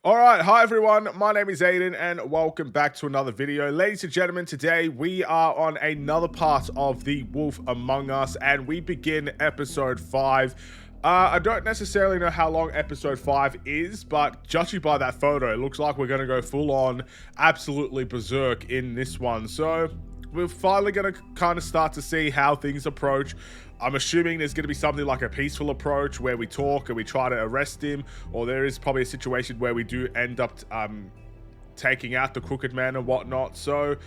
All right, hi everyone. My name is Aiden, and welcome back to another video. Ladies and gentlemen, today we are on another part of The Wolf Among Us, and we begin episode 5. I don't necessarily know how long episode 5 is, but judging by that photo, it looks like we're going to go full on absolutely berserk in this one. So we're finally going to kind of start to see how things approach. I'm assuming there's going to be something like a peaceful approach where we talk and we try to arrest him, or there is probably a situation where we do end up taking out the crooked man and whatnot. So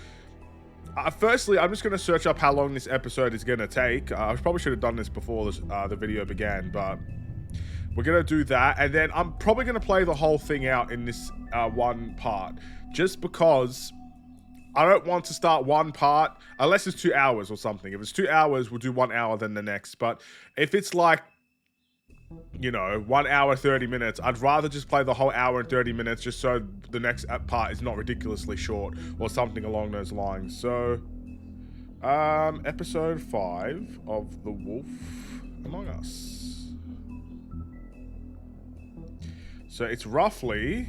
firstly, I'm just going to search up how long this episode is going to take. I probably should have done this before the video began, but we're going to do that. And then I'm probably going to play the whole thing out in this one part, just because I don't want to start one part unless it's 2 hours or something. If it's 2 hours, we'll do 1 hour then the next. But if it's like, 1 hour, 30 minutes, I'd rather just play the whole hour and 30 minutes just so the next part is not ridiculously short or something along those lines. So, episode 5 of The Wolf Among Us. So it's roughly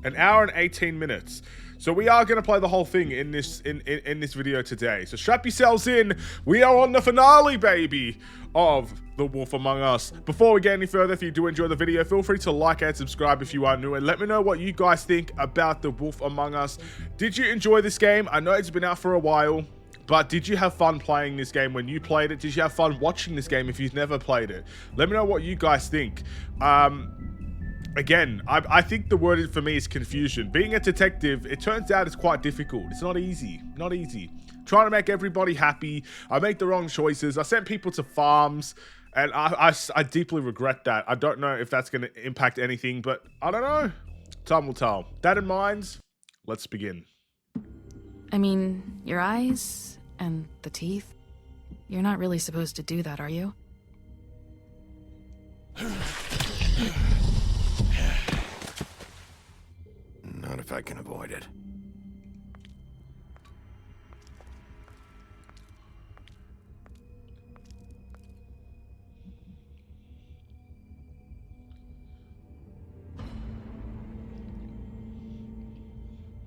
an hour and 18 minutes. So we are going to play the whole thing in this video today. So strap yourselves in. We are on the finale, baby, of The Wolf Among Us. Before we get any further, if you do enjoy the video, feel free to like and subscribe if you are new. And let me know what you guys think about The Wolf Among Us. Did you enjoy this game? I know it's been out for a while, but did you have fun playing this game when you played it? Did you have fun watching this game if you've never played it? Let me know what you guys think. Again, I think the word for me is confusion. Being a detective, it turns out it's quite difficult. It's not easy. Not easy. Trying to make everybody happy. I make the wrong choices. I sent people to farms, and I deeply regret that. I don't know if that's going to impact anything, but I don't know. Time will tell. That in mind, let's begin. I mean, your eyes and the teeth. You're not really supposed to do that, are you? Not if I can avoid it.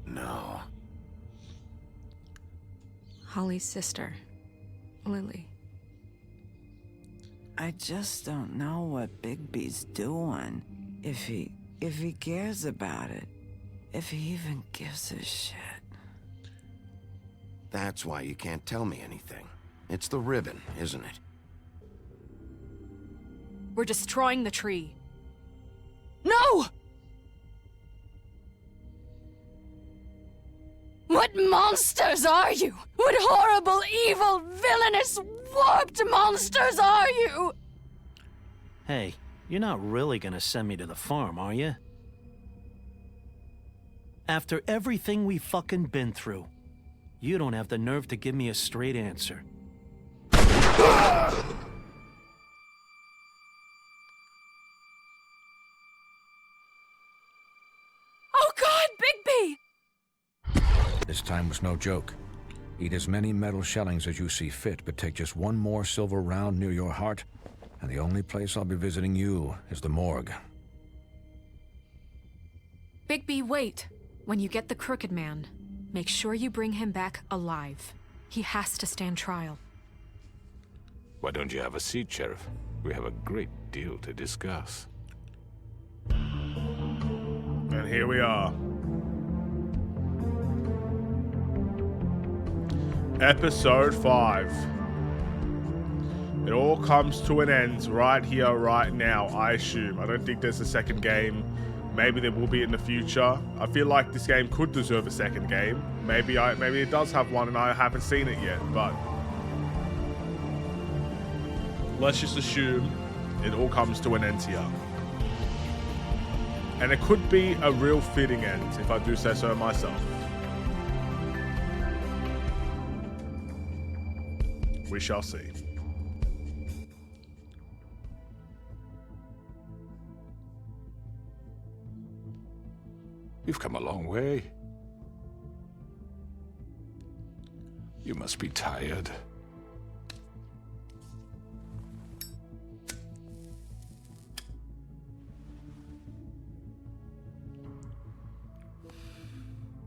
No. Holly's sister, Lily. I just don't know what Bigby's doing. If he cares about it. If he even gives a shit. That's why you can't tell me anything. It's the ribbon, isn't it? We're destroying the tree. No! What monsters are you? What horrible, evil, villainous, warped monsters are you? Hey, you're not really gonna send me to the farm, are you? After everything we fucking been through, you don't have the nerve to give me a straight answer. Oh God, Bigby! This time was no joke. Eat as many metal shellings as you see fit, but take just one more silver round near your heart, and the only place I'll be visiting you is the morgue. Bigby, wait. When you get the Crooked Man, make sure you bring him back alive. He has to stand trial. Why don't you have a seat, Sheriff? We have a great deal to discuss. And here we are. Episode 5. It all comes to an end right here, right now, I assume. I don't think there's a second game. Maybe there will be in the future. I feel like this game could deserve a second game. Maybe it does have one and I haven't seen it yet, but let's just assume it all comes to an end here. And it could be a real fitting end, if I do say so myself. We shall see. You've come a long way. You must be tired.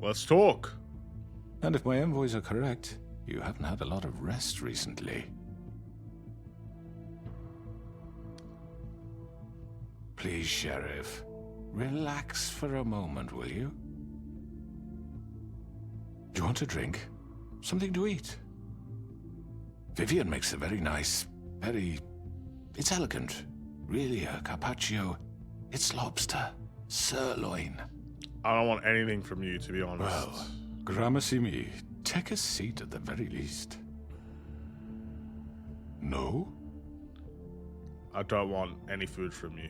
Let's talk. And if my envoys are correct, you haven't had a lot of rest recently. Please, Sheriff, relax for a moment, will you? Do you want a drink? Something to eat? Vivian makes a very nice, it's elegant. Really a carpaccio. It's lobster. Sirloin. I don't want anything from you, to be honest. Well, gramercy me. Take a seat at the very least. No? I don't want any food from you.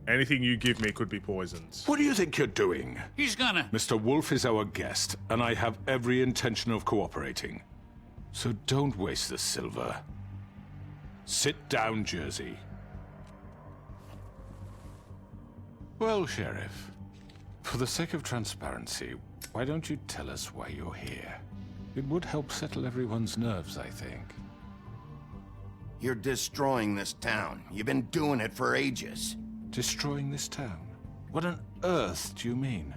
Anything you give me could be poisoned. What do you think you're doing? He's gonna... Mr. Wolf is our guest, and I have every intention of cooperating. So don't waste the silver. Sit down, Jersey. Well, Sheriff, for the sake of transparency, why don't you tell us why you're here? It would help settle everyone's nerves, I think. You're destroying this town. You've been doing it for ages. Destroying this town? What on earth do you mean?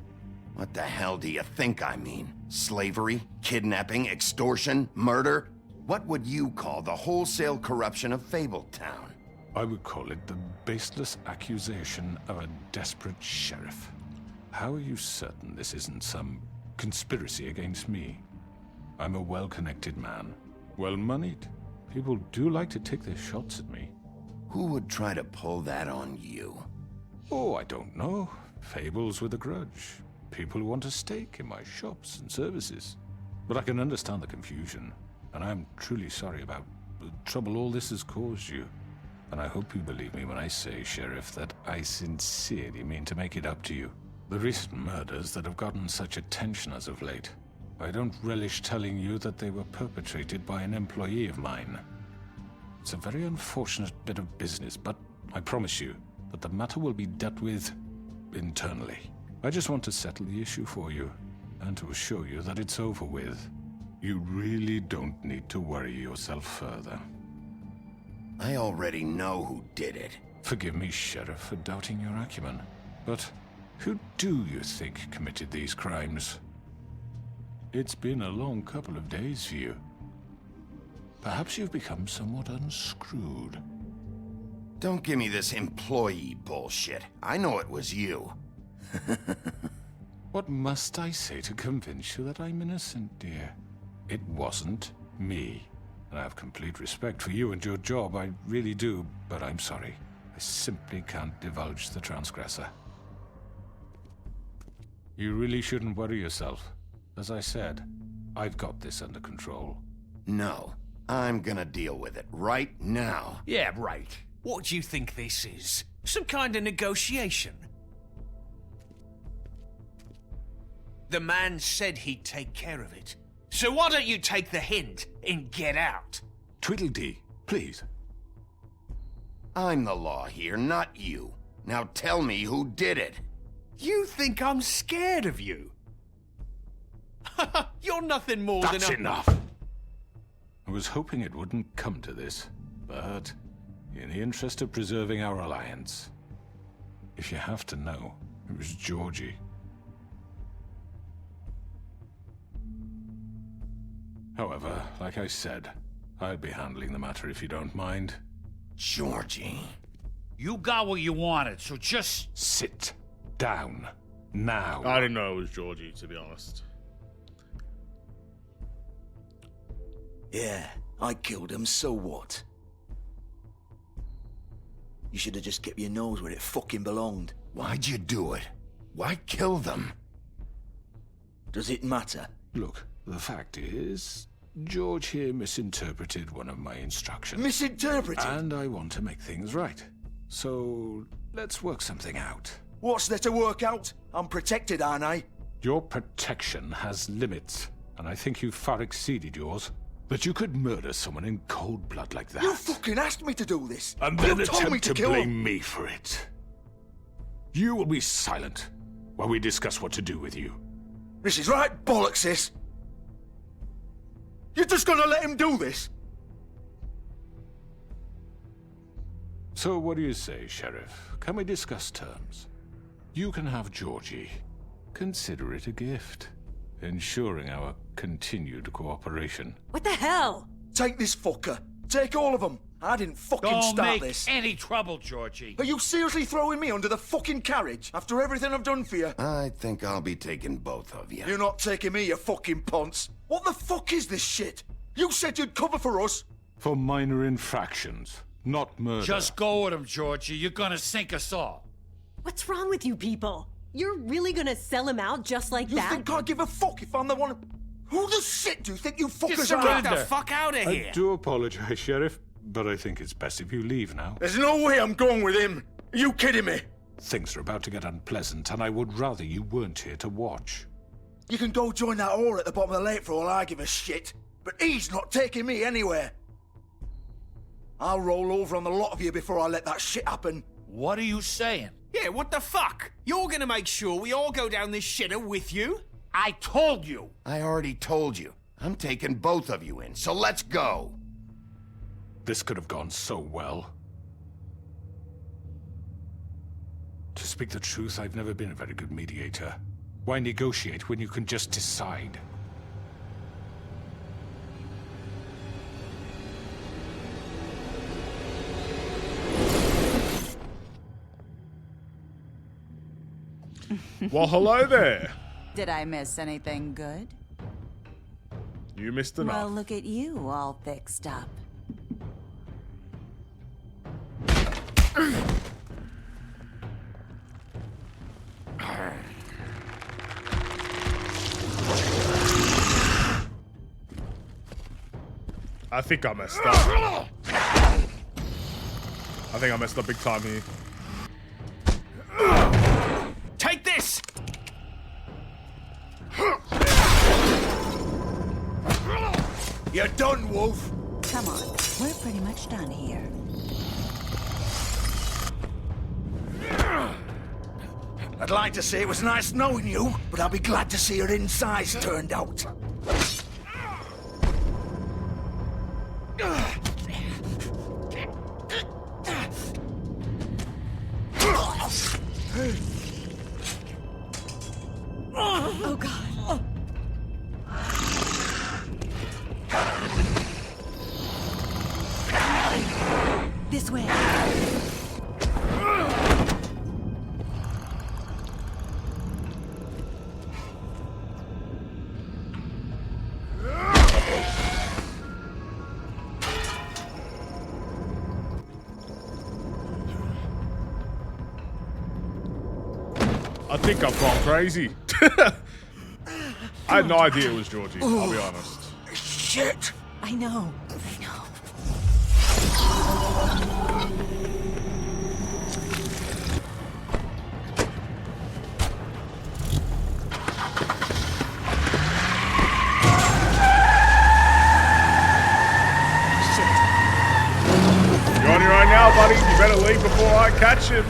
What the hell do you think I mean? Slavery? Kidnapping? Extortion? Murder? What would you call the wholesale corruption of Fabletown? I would call it the baseless accusation of a desperate sheriff. How are you certain this isn't some conspiracy against me? I'm a well-connected man, well-moneyed. People do like to take their shots at me. Who would try to pull that on you? Oh, I don't know. Fables with a grudge. People who want a stake in my shops and services. But I can understand the confusion, and I'm truly sorry about the trouble all this has caused you. And I hope you believe me when I say, Sheriff, that I sincerely mean to make it up to you. The recent murders that have gotten such attention as of late, I don't relish telling you that they were perpetrated by an employee of mine. It's a very unfortunate bit of business, but I promise you that the matter will be dealt with internally. I just want to settle the issue for you, and to assure you that it's over with. You really don't need to worry yourself further. I already know who did it. Forgive me, Sheriff, for doubting your acumen, but who do you think committed these crimes? It's been a long couple of days for you. Perhaps you've become somewhat unscrewed. Don't give me this employee bullshit. I know it was you. What must I say to convince you that I'm innocent, dear? It wasn't me. And I have complete respect for you and your job, I really do, but I'm sorry. I simply can't divulge the transgressor. You really shouldn't worry yourself. As I said, I've got this under control. No, I'm gonna deal with it right now. Yeah, right. What do you think this is? Some kind of negotiation? The man said he'd take care of it. So why don't you take the hint and get out? Tweedledee, please. I'm the law here, not you. Now tell me who did it. You think I'm scared of you? You're nothing more than That's a... enough! I was hoping it wouldn't come to this, but in the interest of preserving our alliance, if you have to know, it was Georgie. However, like I said, I'll be handling the matter if you don't mind. Georgie. You got what you wanted, so just... Sit down. Now. I didn't know it was Georgie, to be honest. Yeah, I killed him, so what? You should have just kept your nose where it fucking belonged. Why'd you do it? Why kill them? Does it matter? Look, the fact is, George here misinterpreted one of my instructions. Misinterpreted? And I want to make things right. So, let's work something out. What's there to work out? I'm protected, aren't I? Your protection has limits, and I think you've far exceeded yours. But you could murder someone in cold blood like that. You fucking asked me to do this! And then you told me attempt to to kill blame him. me for it. You will be silent while we discuss what to do with you. This is right bollocks, sis! You're just gonna let him do this? So what do you say, Sheriff? Can we discuss terms? You can have Georgie, Consider it a gift, ensuring our continued cooperation. What the hell? Take this fucker. Take all of them. I didn't fucking Don't start make this. any trouble, Georgie. Are you seriously throwing me under the fucking carriage after everything I've done for you? I think I'll be taking both of you. You're not taking me, you fucking ponce. What the fuck is this shit? You said you'd cover for us. For minor infractions, not murder. Just go with him, Georgie. You're gonna sink us all. What's wrong with you people? You're really gonna sell him out just like You that? think I give a fuck if I'm the one? Who the shit do you think you fuckers Just are? get the fuck out of I here. do apologize, Sheriff, but I think it's best if you leave now. There's no way I'm going with him. Are you kidding me? Things are about to get unpleasant, and I would rather you weren't here to watch. You can go join that whore at the bottom of the lake for all I give a shit. But he's not taking me anywhere. I'll roll over on the lot of you before I let that shit happen. What are you saying? Yeah, what the fuck? You're gonna make sure we all go down this shitter with you? I told you. I already told you. I'm taking both of you in, so let's go. This could have gone so well. To speak the truth, I've never been a very good mediator. Why negotiate when you can just decide? Well, hello there. Did I miss anything good? You missed enough. Well, look at you, all fixed up. I think I messed up. I think I messed up big time here. Take this! You're done, Wolf. Come on, we're pretty much done here. I'd like to say it was nice knowing you, but I'll be glad to see your insides turned out. Oh, God. This way. I think I've gone crazy. I had no idea it was Georgie, I'll be honest. Shit! I know. You're on your own now, buddy. You better leave before I catch him.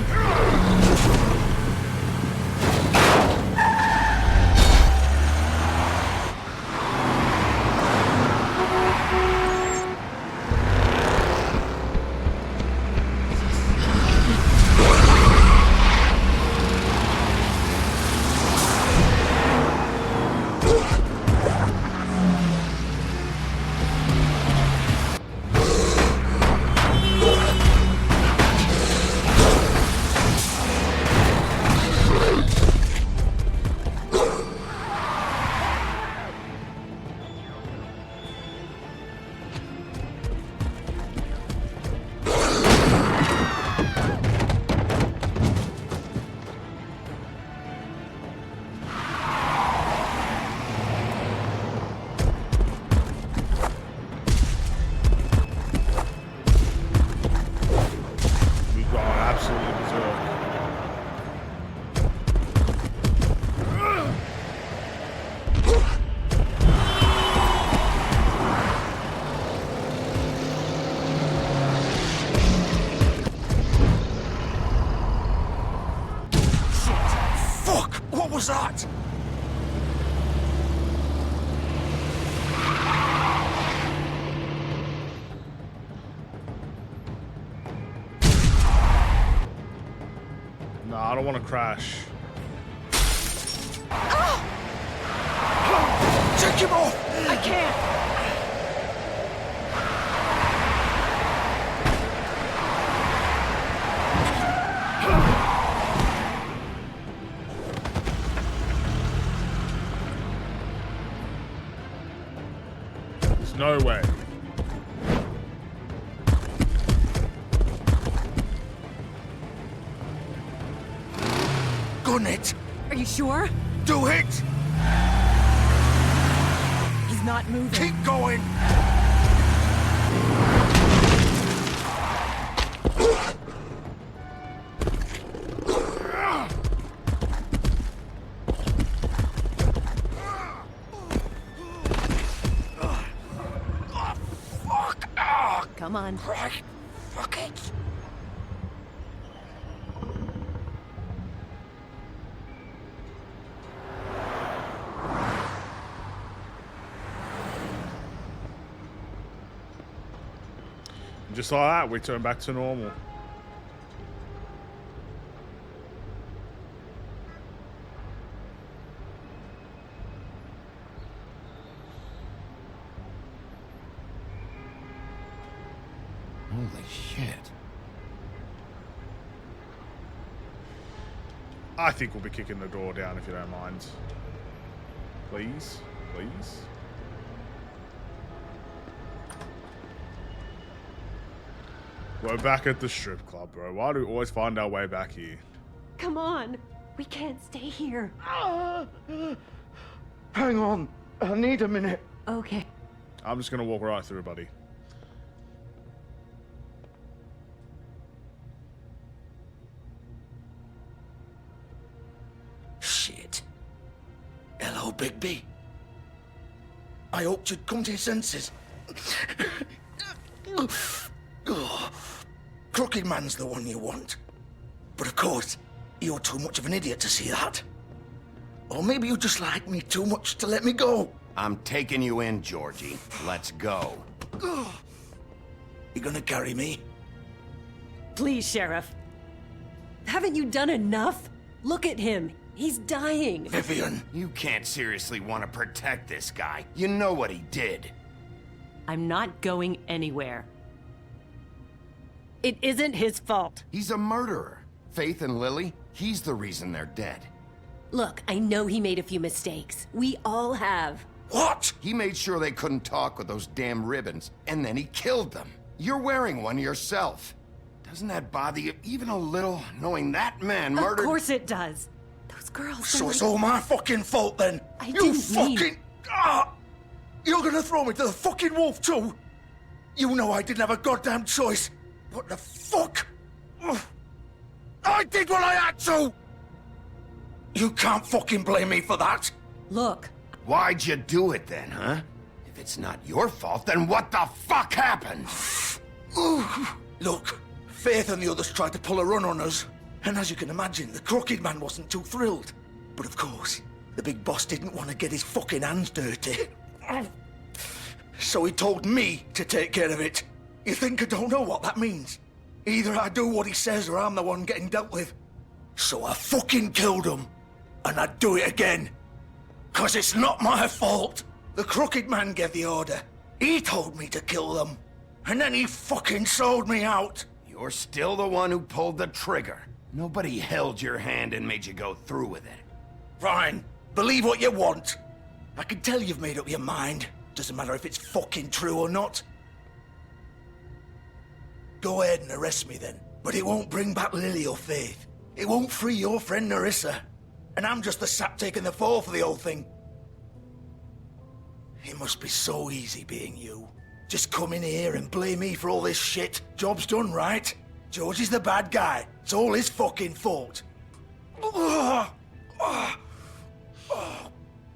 We've gone absolutely berserk. Fuck! What was that? No, I don't want to crash. Take him off! I can't! There's no way. Gun it! Are you sure? Do it! He's not moving. Keep going! Come on. Right. Fuck it. And just like that, we turn back to normal. Holy shit. I think we'll be kicking the door down if you don't mind. Please? Please? We're back at the strip club, bro. Why do we always find our way back here? Come on. We can't stay here. Hang on. I need a minute. Okay. I'm just gonna walk right through, buddy. Shit. Hello, Bigby. I hoped you'd come to your senses. Crooked Man's the one you want. But of course, you're too much of an idiot to see that. Or maybe you just like me too much to let me go. I'm taking you in, Georgie. Let's go. You gonna carry me? Please, Sheriff. Haven't you done enough? Look at him. He's dying. Vivian. You can't seriously want to protect this guy. You know what he did. I'm not going anywhere. It isn't his fault. He's a murderer. Faith and Lily, he's the reason they're dead. Look, I know he made a few mistakes. We all have. What? He made sure they couldn't talk with those damn ribbons, and then he killed them. You're wearing one yourself. Doesn't that bother you even a little, knowing that man murdered— Of course it does. Those girls— So it's all my fucking fault then? I You didn't fucking— mean— You're gonna throw me to the fucking wolf too? You know I didn't have a goddamn choice. What the fuck? I did what I had to! You can't fucking blame me for that. Look. Why'd you do it then, huh? If it's not your fault, then what the fuck happened? Look, Faith and the others tried to pull a run on us. And as you can imagine, the Crooked Man wasn't too thrilled. But of course, the big boss didn't want to get his fucking hands dirty. So he told me to take care of it. You think I don't know what that means? Either I do what he says or I'm the one getting dealt with. So I fucking killed him. And I'd do it again. 'Cause it's not my fault. The Crooked Man gave the order. He told me to kill them. And then he fucking sold me out. You're still the one who pulled the trigger. Nobody held your hand and made you go through with it. Fine. Believe what you want. I can tell you've made up your mind. Doesn't matter if it's fucking true or not. Go ahead and arrest me then. But it won't bring back Lily or Faith. It won't free your friend Nerissa. And I'm just the sap taking the fall for the whole thing. It must be so easy being you. Just come in here and blame me for all this shit. Job's done, right? George is the bad guy. It's all his fucking fault. But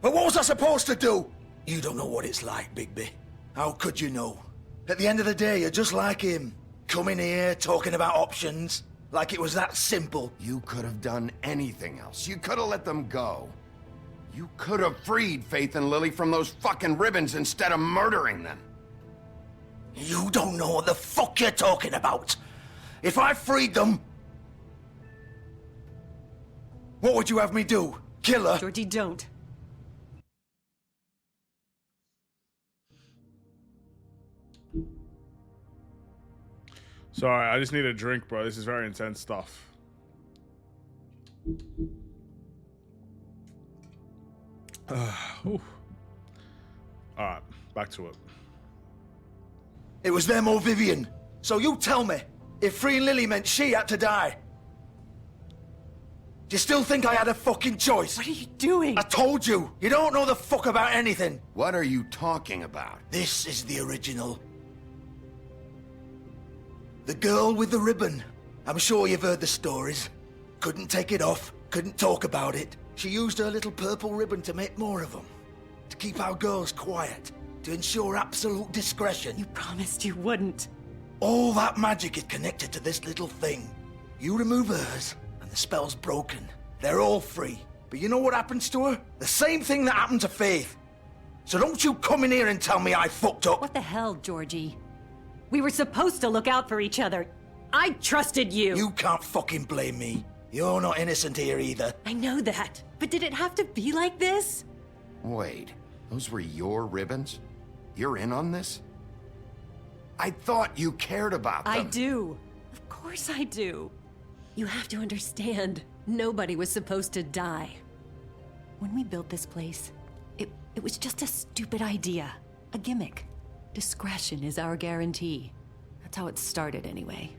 what was I supposed to do? You don't know what it's like, Bigby. How could you know? At the end of the day, you're just like him. Coming here, talking about options. Like it was that simple. You could have done anything else. You could have let them go. You could have freed Faith and Lily from those fucking ribbons instead of murdering them. You don't know what the fuck you're talking about. If I freed them... What would you have me do? Killer! Georgie, don't. Sorry, I just need a drink, bro. This is very intense stuff. Alright, back to it. It was them or Vivian. So you tell me, if freeing Lily meant she had to die, do you still think I had a fucking choice? What are you doing? I told you, you don't know the fuck about anything. What are you talking about? This is the original. The girl with the ribbon. I'm sure you've heard the stories. Couldn't take it off, couldn't talk about it. She used her little purple ribbon to make more of them. To keep our girls quiet. To ensure absolute discretion. You promised you wouldn't. All that magic is connected to this little thing. You remove hers, and the spell's broken. They're all free. But you know what happens to her? The same thing that happened to Faith. So don't you come in here and tell me I fucked up. What the hell, Georgie? We were supposed to look out for each other. I trusted you. You can't fucking blame me. You're not innocent here either. I know that. But did it have to be like this? Wait, those were your ribbons? You're in on this? I thought you cared about them. I do. Of course I do. You have to understand, nobody was supposed to die. When we built this place, it was just a stupid idea. A gimmick. Discretion is our guarantee. That's how it started anyway.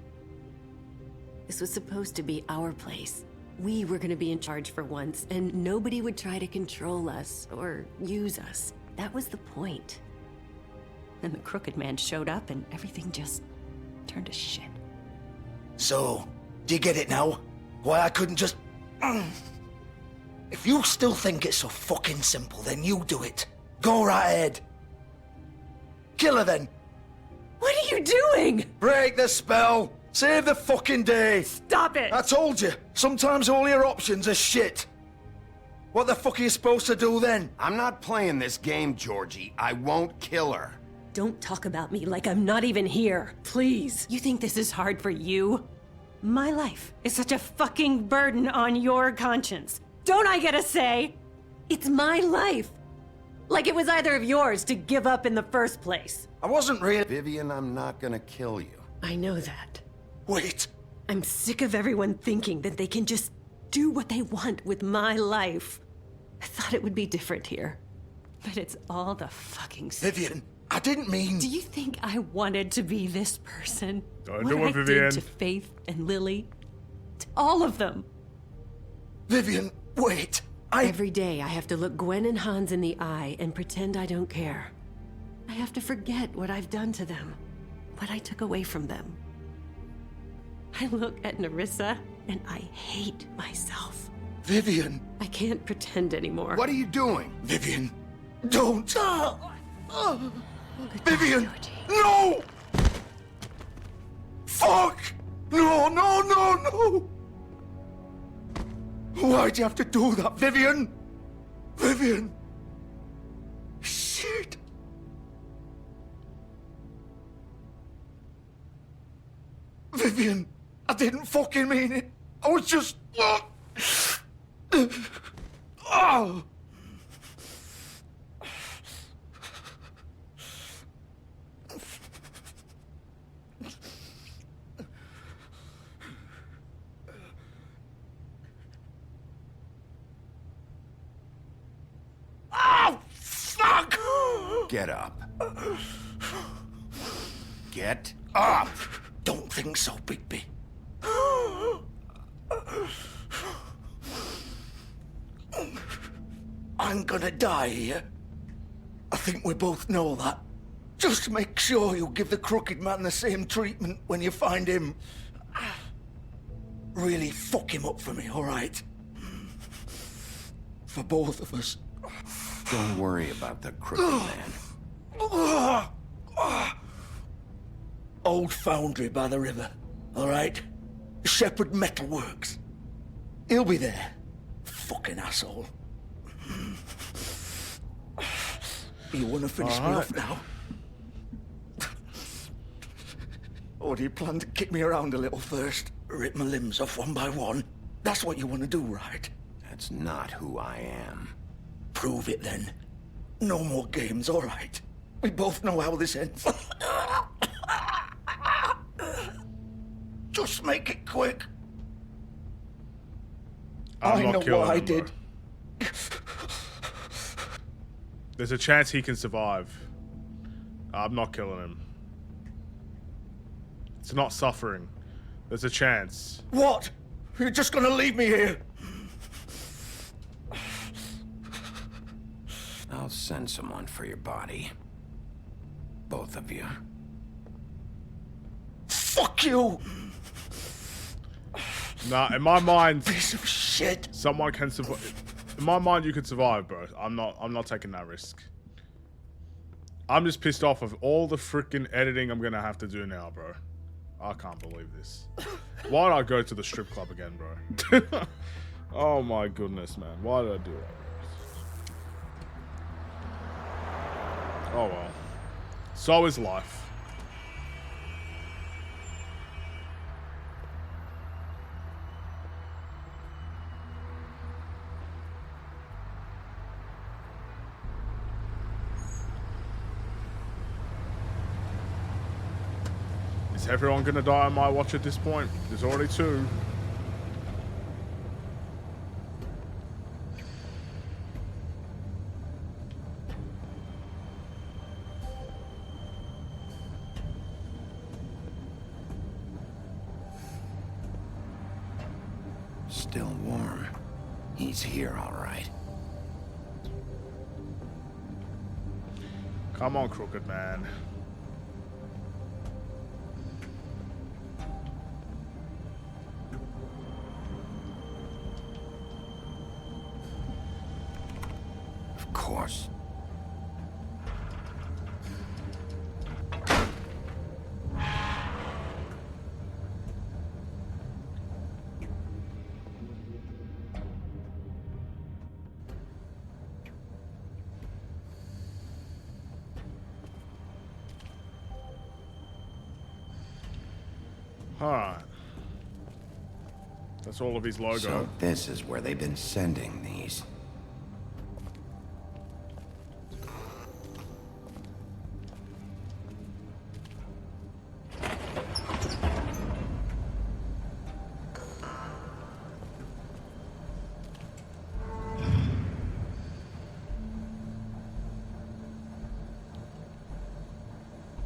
This was supposed to be our place. We were gonna be in charge for once, and nobody would try to control us or use us. That was the point. Then the Crooked Man showed up and everything just turned to shit. So, do you get it now? Why I couldn't just... If you still think it's so fucking simple, then you do it. Go right ahead. Kill her then. What are you doing? Break the spell. Save the fucking day. Stop it. I told you, sometimes all your options are shit. What the fuck are you supposed to do then? I'm not playing this game, Georgie. I won't kill her. Don't talk about me like I'm not even here. Please. You think this is hard for you? My life is such a fucking burden on your conscience. Don't I get a say? It's my life. Like it was either of yours to give up in the first place. I wasn't really... Vivian, I'm not gonna kill you. I know that. Wait. I'm sick of everyone thinking that they can just do what they want with my life. I thought it would be different here. But it's all the fucking same. Vivian, I didn't mean... Do you think I wanted to be this person? Don't what do it, I Vivian. did to Faith and Lily? To all of them. Vivian, wait. Every day I have to look Gwen and Hans in the eye and pretend I don't care. I have to forget what I've done to them. What I took away from them. I look at Nerissa and I hate myself. Vivian. I can't pretend anymore. What are you doing? Vivian, don't. Vivian, Georgie. no! Fuck! No, no, no, no! Why'd you have to do that, Vivian? Vivian! Shit! Vivian, I didn't fucking mean it. I was just... Oh! Oh, fuck! Get up. Get up! Don't think so, Bigby. I'm gonna die here. I think we both know that. Just make sure you give the Crooked Man the same treatment when you find him. Really fuck him up for me, all right? For both of us. Don't worry about the Crooked Man. Old foundry by the river, all right? Shepherd Metalworks. He'll be there. Fucking asshole. You want to finish me off now? Or do you plan to kick me around a little first? Rip my limbs off one by one? That's what you want to do, right? That's not who I am. Prove it then. No more games, all right? We both know how this ends. Just make it quick. I know what I did. There's a chance he can survive. I'm not killing him. It's not suffering. There's a chance. What? You're just gonna leave me here? I'll send someone for your body. Both of you. Fuck you! Nah, in my mind, piece of shit. Someone can survive. In my mind, you could survive, bro. I'm not taking that risk. I'm just pissed off of all the freaking editing I'm gonna have to do now, bro. I can't believe this. Why did I go to the strip club again, bro? Oh my goodness, man. Why did I do that? Oh well. So is life. Is everyone gonna die on my watch at this point? There's already 2. Still warm. He's here, all right. Come on, Crooked Man. Of course. Alright. That's all of his logo. So this is where they've been sending these.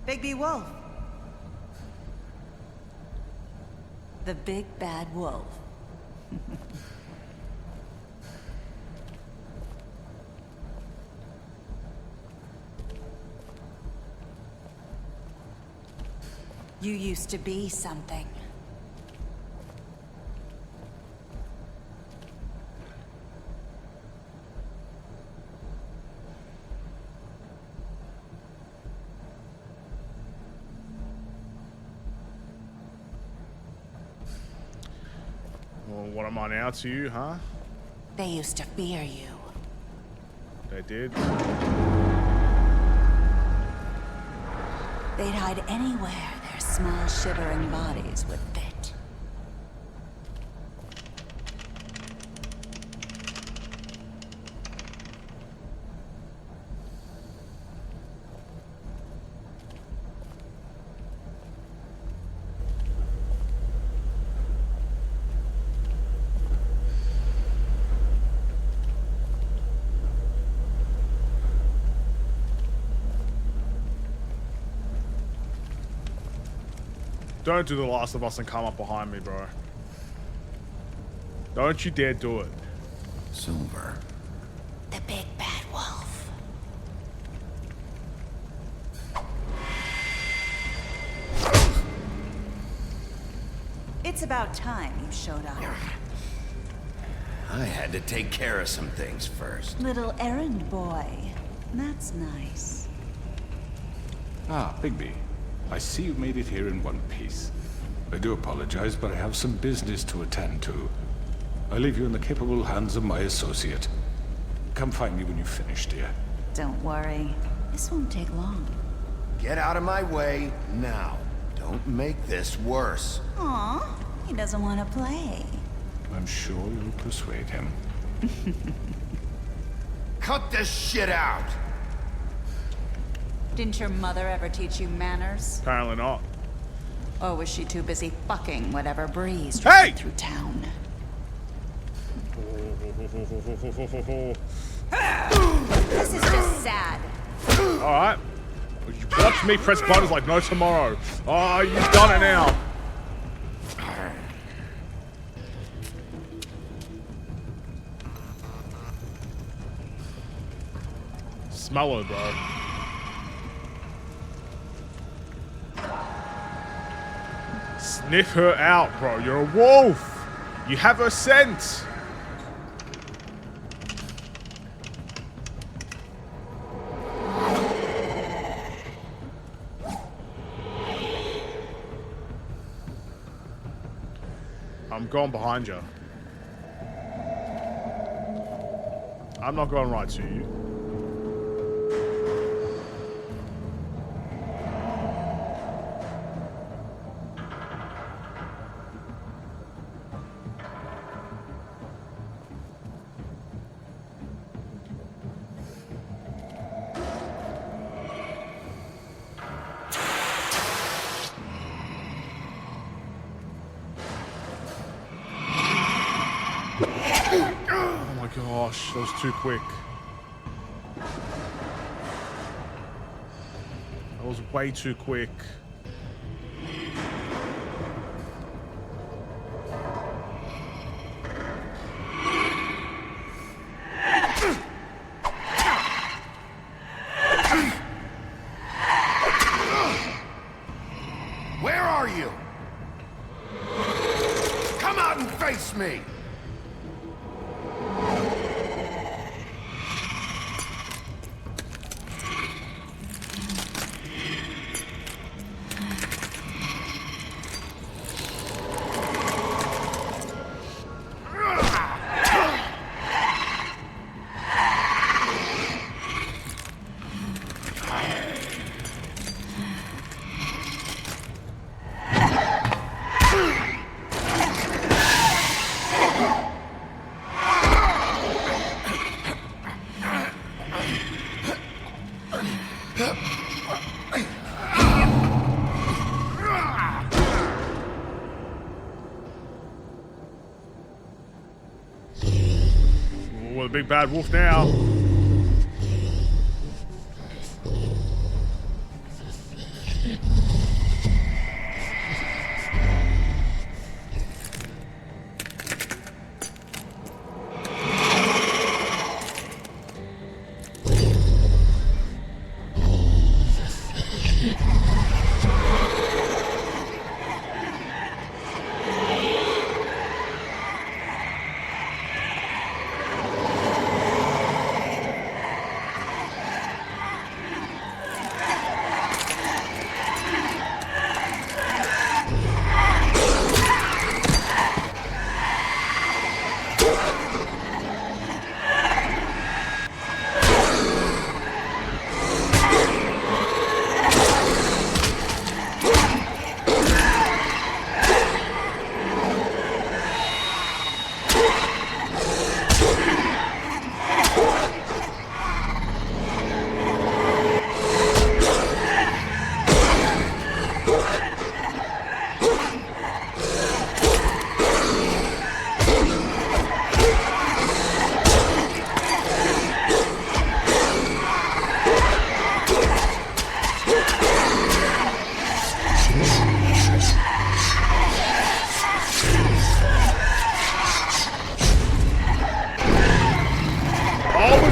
Bigby Wolf. The big bad wolf. You used to be something. Well, what am I now to you, huh? They used to fear you. They did. They'd hide anywhere their small shivering bodies would fit. Don't do The Last of Us and come up behind me, bro. Don't you dare do it. Silver. The big bad wolf. It's about time you showed up. I had to take care of some things first. Little errand boy. That's nice. Ah, Bigby. I see you've made it here in one piece. I do apologize, but I have some business to attend to. I leave you in the capable hands of my associate. Come find me when you've finished, dear. Don't worry. This won't take long. Get out of my way now. Don't make this worse. Aw, he doesn't want to play. I'm sure you'll persuade him. Cut this shit out! Didn't your mother ever teach you manners? Apparently not. Or was she too busy fucking whatever breeze Hey! through town? This is just sad. Alright. Watch me press buttons like no tomorrow. Oh, you've done it now. Smell her, bro. Sniff her out, bro. You're a wolf. You have her scent. I'm going behind you. I'm not going right to you. Gosh, that was too quick. That was way too quick. Where are you? Come out and face me! Well, the big bad wolf now.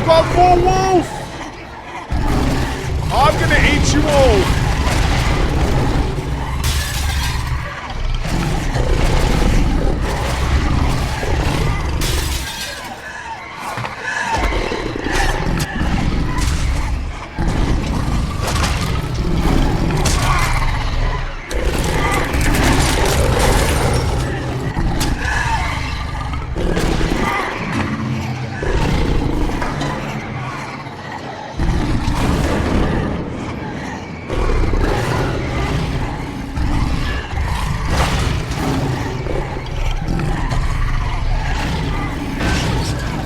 got more wolf! I'm gonna eat you all!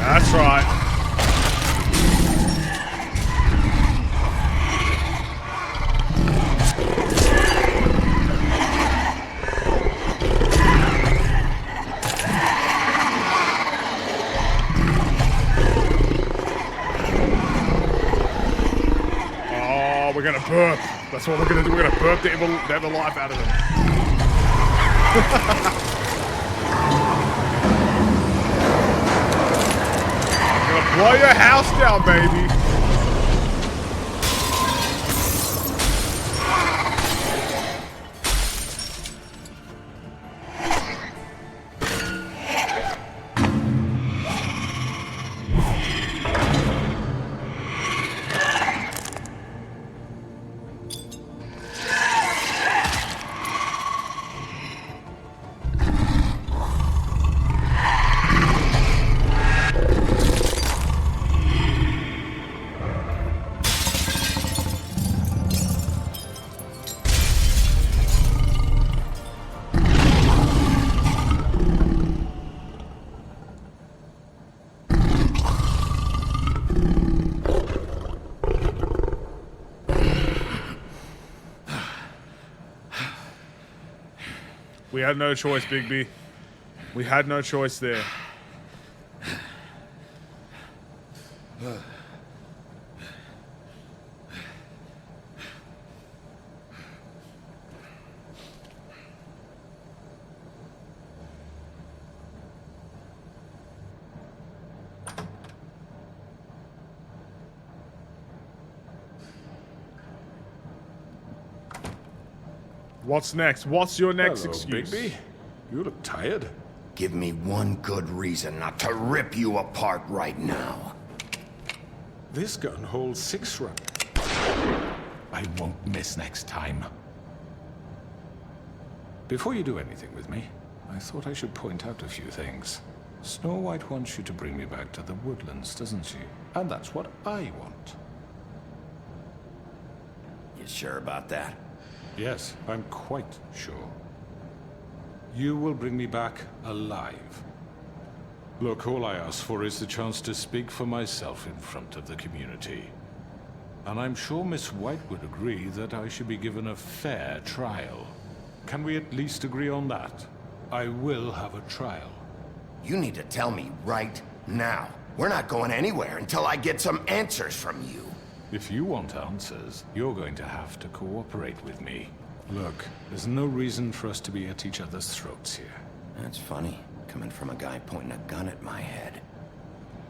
That's right. Oh, we're gonna burp. That's what we're gonna do. We're gonna burp the evil life out of them. Blow your house down, baby. We had no choice, Bigby. We had no choice there. What's next? What's your next excuse? Bigby. You look tired. Give me one good reason not to rip you apart right now. This gun holds 6 rounds. I won't miss next time. Before you do anything with me, I thought I should point out a few things. Snow White wants you to bring me back to the woodlands, doesn't she? And that's what I want. You sure about that? Yes, I'm quite sure. You will bring me back alive. Look, all I ask for is the chance to speak for myself in front of the community. And I'm sure Miss White would agree that I should be given a fair trial. Can we at least agree on that? I will have a trial. You need to tell me right now. We're not going anywhere until I get some answers from you. If you want answers, you're going to have to cooperate with me. Look, there's no reason for us to be at each other's throats here. That's funny, coming from a guy pointing a gun at my head.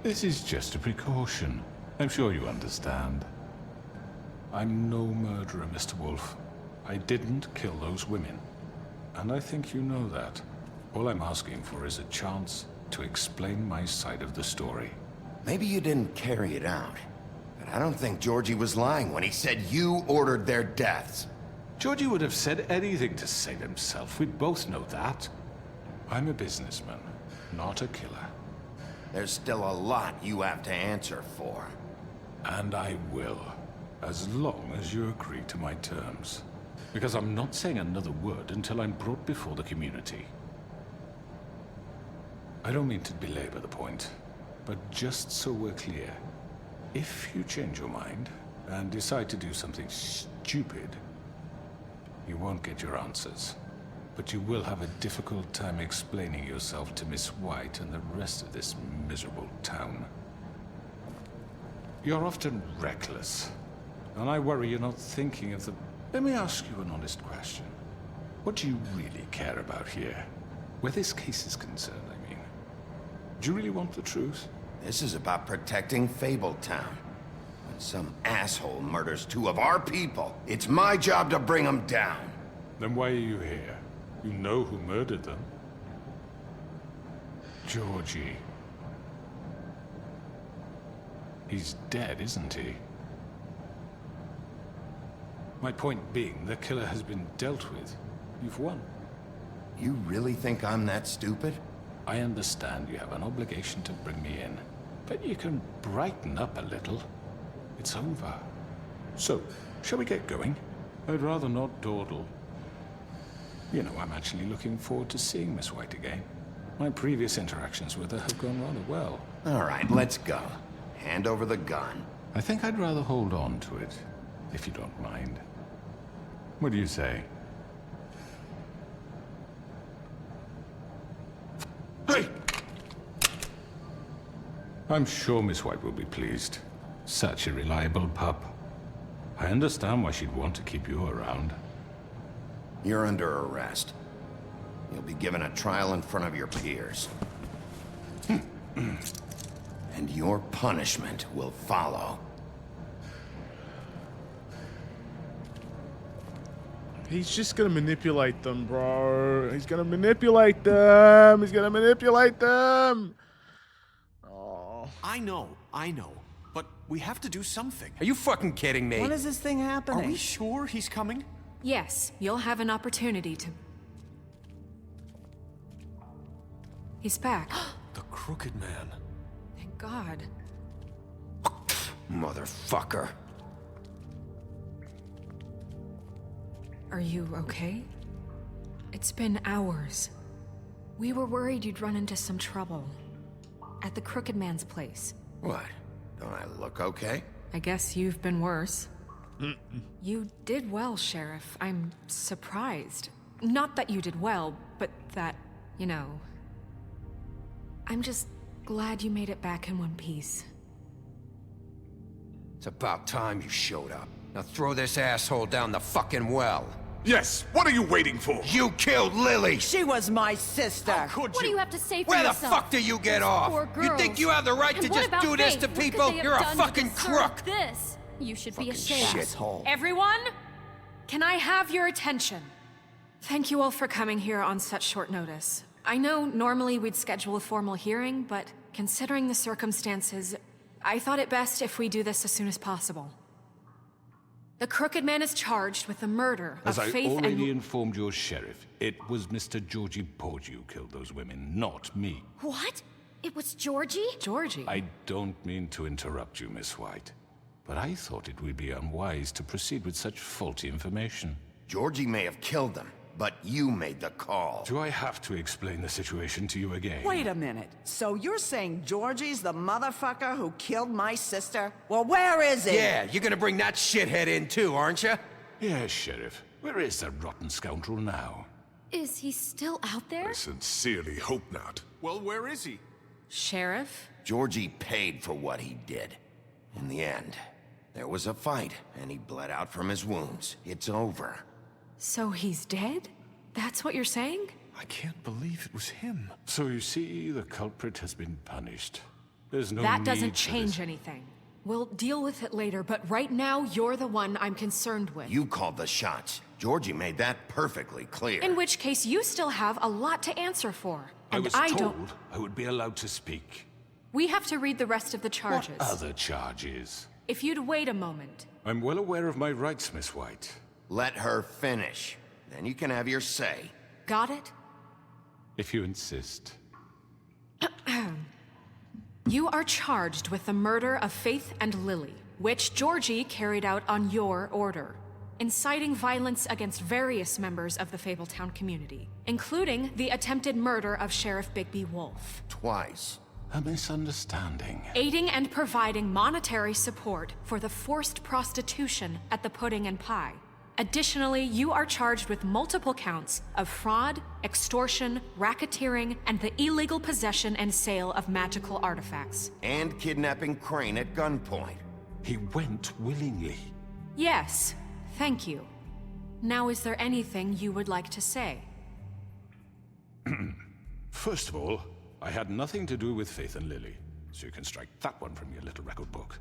This is just a precaution. I'm sure you understand. I'm no murderer, Mr. Wolf. I didn't kill those women. And I think you know that. All I'm asking for is a chance to explain my side of the story. Maybe you didn't carry it out. But I don't think Georgie was lying when he said you ordered their deaths. Georgie would have said anything to save himself. We'd both know that. I'm a businessman, not a killer. There's still a lot you have to answer for. And I will, as long as you agree to my terms. Because I'm not saying another word until I'm brought before the community. I don't mean to belabor the point, but just so we're clear, if you change your mind and decide to do something stupid, you won't get your answers. But you will have a difficult time explaining yourself to Miss White and the rest of this miserable town. You're often reckless, and I worry you're not thinking of the... Let me ask you an honest question. What do you really care about here? Where this case is concerned, I mean. Do you really want the truth? This is about protecting Fabletown. When some asshole murders 2 of our people, it's my job to bring them down. Then why are you here? You know who murdered them. Georgie. He's dead, isn't he? My point being, the killer has been dealt with. You've won. You really think I'm that stupid? I understand you have an obligation to bring me in, but you can brighten up a little. It's over. So, shall we get going? I'd rather not dawdle. You know, I'm actually looking forward to seeing Miss White again. My previous interactions with her have gone rather well. All right, let's go. Hand over the gun. I think I'd rather hold on to it, if you don't mind. What do you say? Hey! I'm sure Miss White will be pleased. Such a reliable pup. I understand why she'd want to keep you around. You're under arrest. You'll be given a trial in front of your peers. And your punishment will follow. He's just gonna manipulate them, bro. He's gonna manipulate them. He's gonna manipulate them. Oh. I know. But we have to do something. Are you fucking kidding me? When is this thing happening? Are we sure he's coming? Yes, you'll have an opportunity to... He's back. The Crooked Man. Thank God. Motherfucker. Are you okay? It's been hours. We were worried you'd run into some trouble. At the Crooked Man's place. What? Don't I look okay? I guess you've been worse. You did well, Sheriff. I'm surprised. Not that you did well, but that, you know... I'm just glad you made it back in one piece. It's about time you showed up. Now throw this asshole down the fucking well. Yes, what are you waiting for? You killed Lily! She was my sister. How could What do you have to say for Where yourself? the fuck do you get off? Poor You think girls. you have the right And to what just about do this Faith? to What could people? they have You're a done to fucking deserve crook! This. You should be ashamed. Shithole. Everyone, can I have your attention? Thank you all for coming here on such short notice. I know normally we'd schedule a formal hearing, but considering the circumstances, I thought it best if we do this as soon as possible. The Crooked Man is charged with the murder As of I Faith already and... informed your sheriff, it was Mr. Georgie Porgy who killed those women, not me. What? It was Georgie? Georgie? I don't mean to interrupt you, Miss White, but I thought it would be unwise to proceed with such faulty information. Georgie may have killed them, but you made the call. Do I have to explain the situation to you again? Wait a minute. So you're saying Georgie's the motherfucker who killed my sister? Well, where is he? Yeah, you're gonna bring that shithead in too, aren't you? Yes, Sheriff. Where is that rotten scoundrel now? Is he still out there? I sincerely hope not. Well, where is he? Sheriff? Georgie paid for what he did. In the end, there was a fight, and he bled out from his wounds. It's over. So he's dead? That's what you're saying? I can't believe it was him. So you see, the culprit has been punished. There's no That need doesn't for change this. anything. We'll deal with it later, but right now, you're the one I'm concerned with. You called the shots. Georgie made that perfectly clear. In which case, you still have a lot to answer for. I And was I told don't... I would be allowed to speak. We have to read the rest of the charges. What other charges? If you'd wait a moment. I'm well aware of my rights, Miss White. Let her finish. Then you can have your say. Got it? If you insist. You are charged with the murder of Faith and Lily, which Georgie carried out on your order, inciting violence against various members of the Fabletown community, including the attempted murder of Sheriff Bigby Wolf. Twice. A misunderstanding. Aiding and providing monetary support for the forced prostitution at the Pudding and Pie. Additionally, you are charged with multiple counts of fraud, extortion, racketeering, and the illegal possession and sale of magical artifacts. And kidnapping Crane at gunpoint. He went willingly. Yes, thank you. Now, is there anything you would like to say? First of all, I had nothing to do with Faith and Lily, so you can strike that one from your little record book.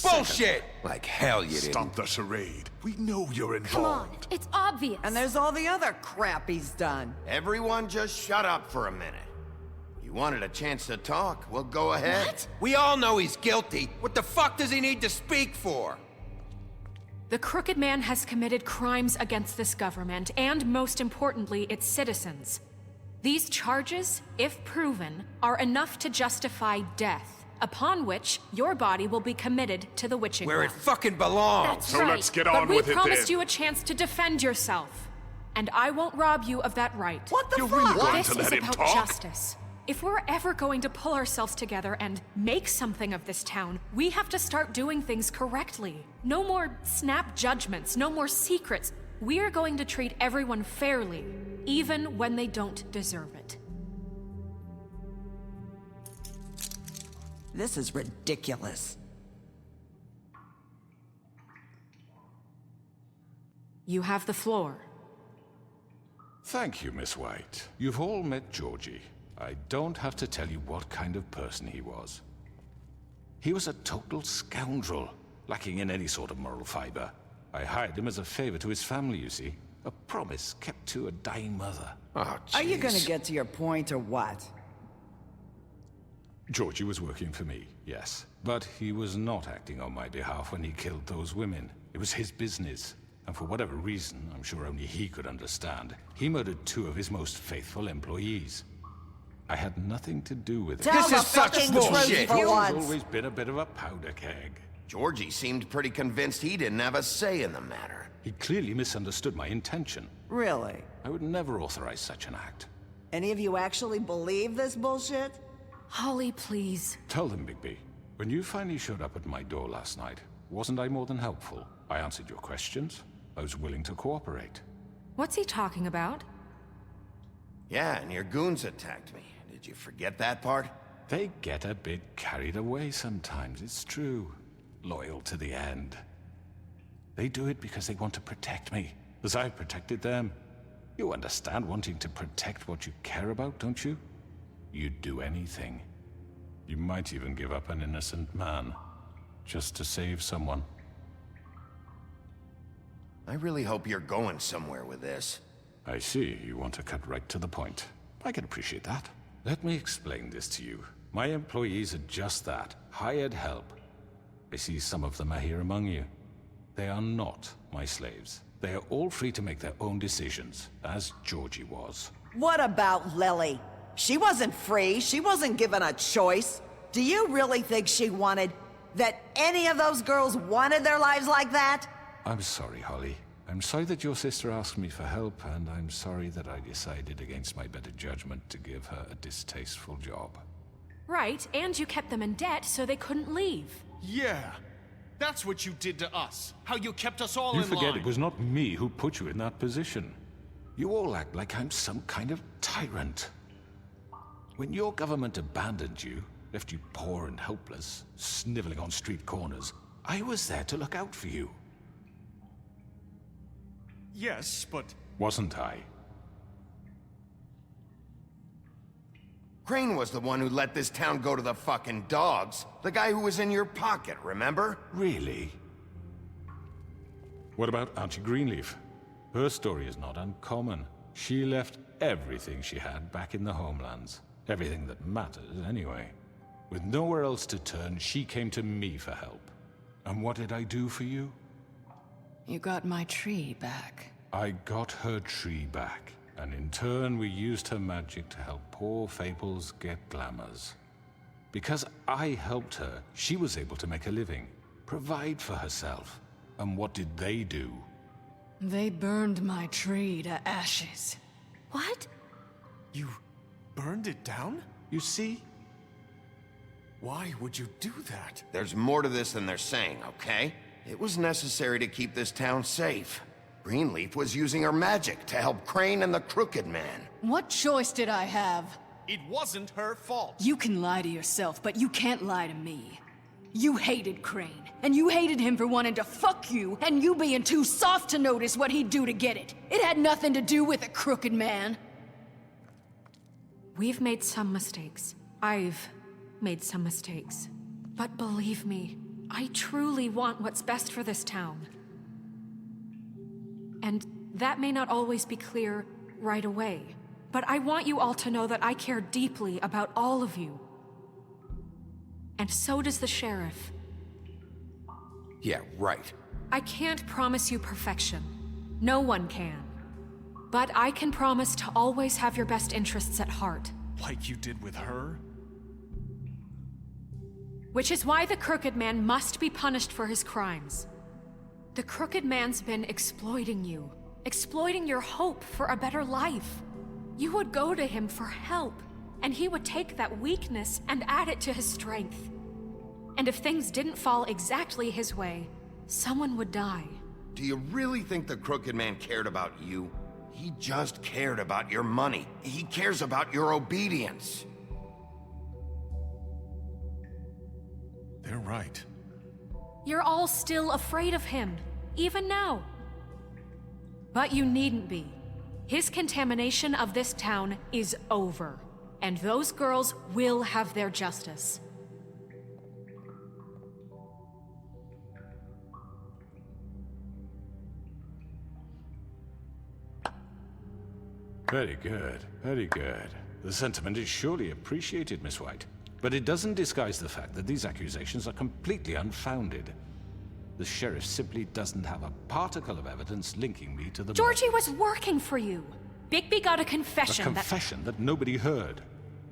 Bullshit! Like hell you didn't. Stop the charade. We know you're Come on, involved. it's obvious. And there's all the other crap he's done. Everyone just shut up for a minute. You wanted a chance to talk? Well, go ahead. What? We all know he's guilty. What the fuck does he need to speak for? The Crooked Man has committed crimes against this government, and most importantly, its citizens. These charges, if proven, are enough to justify death, upon which your body will be committed to the witching Where it well. fucking belongs. That's So right. let's get But on we with it promised then. you a chance to defend yourself. and I won't rob you of that right. What the You're fuck? really going This to let is him about talk? justice. If we're ever going to pull ourselves together and make something of this town, we have to start doing things correctly. No more snap judgments, no more secrets. We are going to treat everyone fairly, even when they don't deserve it. This is ridiculous. You have the floor. Thank you, Miss White. You've all met Georgie. I don't have to tell you what kind of person he was. He was a total scoundrel, lacking in any sort of moral fiber. I hired him as a favor to his family, you see. A promise kept to a dying mother. Oh, Are you gonna get to your point or what? Georgie was working for me, yes. But he was not acting on my behalf when he killed those women. It was his business. And for whatever reason, I'm sure only he could understand, he murdered 2 of his most faithful employees. I had nothing to do with it. Tell the fucking truth bullshit. for He's once. always been a bit of a powder keg. Georgie seemed pretty convinced he didn't have a say in the matter. He clearly misunderstood my intention. Really? I would never authorize such an act. Any of you actually believe this bullshit? Holly, please. Tell them, Bigby. When you finally showed up at my door last night, wasn't I more than helpful? I answered your questions. I was willing to cooperate. What's he talking about? Yeah, and your goons attacked me. Did you forget that part? They get a bit carried away sometimes, it's true. Loyal to the end. They do it because they want to protect me, as I've protected them. You understand wanting to protect what you care about, don't you? You'd do anything. You might even give up an innocent man, just to save someone. I really hope you're going somewhere with this. I see, you want to cut right to the point. I can appreciate that. Let me explain this to you. My employees are just that, hired help. I see some of them are here among you. They are not my slaves. They are all free to make their own decisions, as Georgie was. What about Lily? She wasn't free. She wasn't given a choice. Do you really think she wanted... that any of those girls wanted their lives like that? I'm sorry, Holly. I'm sorry that your sister asked me for help, and I'm sorry that I decided against my better judgment to give her a distasteful job. Right, and you kept them in debt so they couldn't leave. Yeah. That's what you did to us. How you kept us all You in forget line. it was not me who put you in that position. You all act like I'm some kind of tyrant. When your government abandoned you, left you poor and helpless, sniveling on street corners, I was there to look out for you. Yes, but... Wasn't I? Crane was the one who let this town go to the fucking dogs. The guy who was in your pocket, remember? Really? What about Auntie Greenleaf? Her story is not uncommon. She left everything she had back in the homelands. Everything that matters, anyway. With nowhere else to turn, she came to me for help. And what did I do for you? You got my tree back. I got her tree back, and in turn we used her magic to help poor Fables get glamours. Because I helped her, she was able to make a living, provide for herself. And what did they do? They burned my tree to ashes. What? You burned it down? You see? Why would you do that? There's more to this than they're saying, okay? It was necessary to keep this town safe. Greenleaf was using her magic to help Crane and the Crooked Man. What choice did I have? It wasn't her fault. You can lie to yourself, but you can't lie to me. You hated Crane, and you hated him for wanting to fuck you, and you being too soft to notice what he'd do to get it. It had nothing to do with a Crooked Man. We've made some mistakes. I've made some mistakes. But believe me, I truly want what's best for this town. And that may not always be clear right away, but I want you all to know that I care deeply about all of you. And so does the sheriff. Yeah, right. I can't promise you perfection. No one can. But I can promise to always have your best interests at heart. Like you did with her? Which is why the Crooked Man must be punished for his crimes. The Crooked Man's been exploiting you, exploiting your hope for a better life. You would go to him for help, and he would take that weakness and add it to his strength. And if things didn't fall exactly his way, someone would die. Do you really think the Crooked Man cared about you? He just cared about your money. He cares about your obedience. They're right. You're all still afraid of him, even now. But you needn't be. His contamination of this town is over, and those girls will have their justice. Very good, very good. The sentiment is surely appreciated, Miss White. But it doesn't disguise the fact that these accusations are completely unfounded. The sheriff simply doesn't have a particle of evidence linking me to the Georgie was working for you. Bigby got a confession. A confession that nobody heard.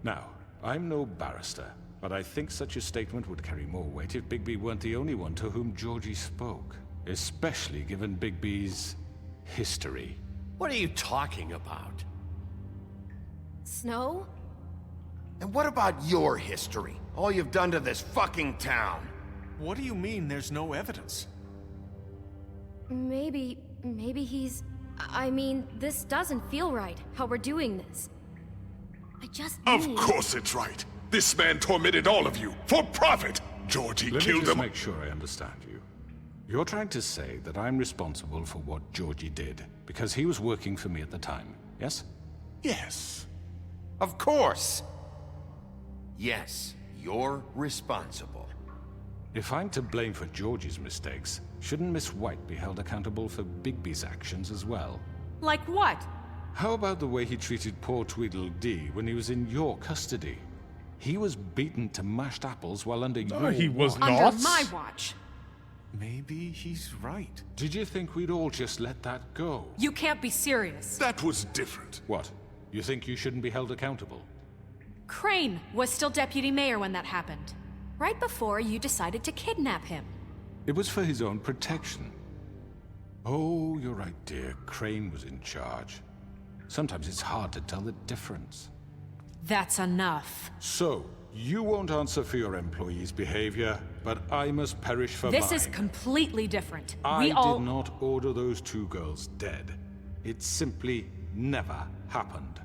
Now, I'm no barrister, but I think such a statement would carry more weight if Bigby weren't the only one to whom Georgie spoke. Especially given Bigby's history. What are you talking about? Snow? And what about your history? All you've done to this fucking town? What do you mean there's no evidence? Maybe he's... I mean, this doesn't feel right, how we're doing this. I just Of course it's right. This man tormented all of you, for profit! Georgie Let killed me just them. make sure I understand you. You're trying to say that I'm responsible for what Georgie did, because he was working for me at the time, yes? Yes. Of course! Yes, you're responsible. If I'm to blame for Georgie's mistakes, shouldn't Miss White be held accountable for Bigby's actions as well? Like what? How about the way he treated poor Tweedledee when he was in your custody? He was beaten to mashed apples while under your he was watch. not. Under my watch. Maybe he's right. Did you think we'd all just let that go? You can't be serious. That was different. What? You think you shouldn't be held accountable? Crane was still deputy mayor when that happened. Right before you decided to kidnap him. It was for his own protection. Oh, you're right, dear. Crane was in charge. Sometimes it's hard to tell the difference. That's enough. So, you won't answer for your employees' behavior, but I must perish for mine. This is completely different. I did not order those two girls dead. It simply never happened.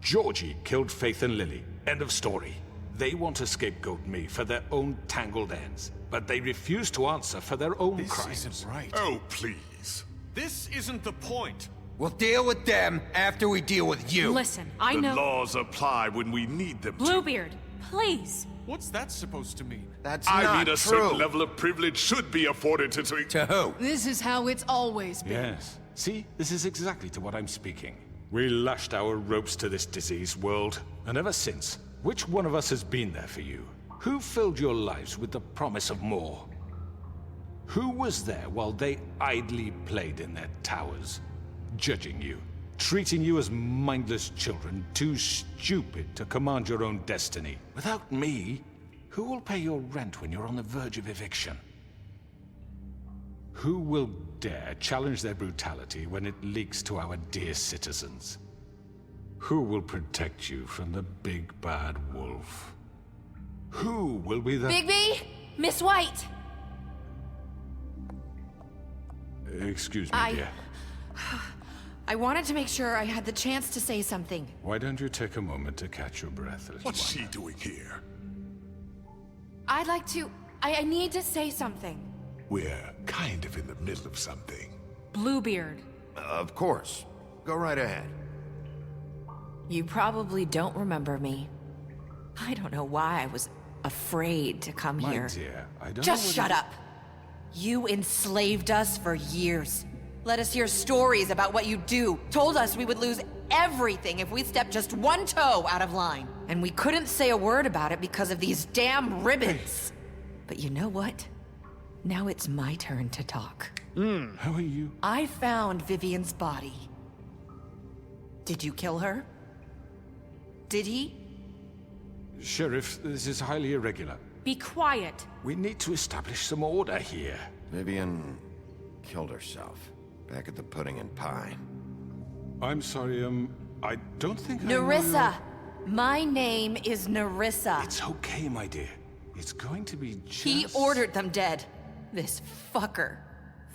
Georgie killed Faith and Lily. End of story. They want to scapegoat me for their own tangled ends, but they refuse to answer for their own crimes. This isn't right. Oh, please. This isn't the point. We'll deal with them after we deal with you. Listen, I The know... laws apply when we need them to. Bluebeard, please. What's that supposed to mean? That's I not mean, a true. certain level of privilege should be afforded to... To who? This is how it's always been. Yes. See, this is exactly to what I'm speaking. We lashed our ropes to this diseased world, and ever since, which one of us has been there for you? Who filled your lives with the promise of more? Who was there while they idly played in their towers, judging you, treating you as mindless children, too stupid to command your own destiny? Without me, who will pay your rent when you're on the verge of eviction? Who will dare challenge their brutality when it leaks to our dear citizens? Who will protect you from the big bad wolf? Who will be the... Bigby! Miss White! Excuse me, dear. I wanted to make sure I had the chance to say something. Why don't you take a moment to catch your breath, little What's one? she doing here? I'd like to... I need to say something. We're kind of in the middle of something. Bluebeard. Of course. Go right ahead. You probably don't remember me. I don't know why I was afraid to come My here. dear, I don't Just know shut up. You enslaved us for years. Let us hear stories about what you do. Told us we would lose everything if we stepped just one toe out of line. And we couldn't say a word about it because of these damn ribbons. But you know what? Now it's my turn to talk. How are you? I found Vivian's body. Did you kill her? Did he? Sheriff, this is highly irregular. Be quiet. We need to establish some order here. Vivian killed herself. Back at the Pudding and Pie. I'm sorry, I don't think I know Nerissa! My name is Nerissa. It's okay, my dear. It's going to be just... He ordered them dead. This fucker.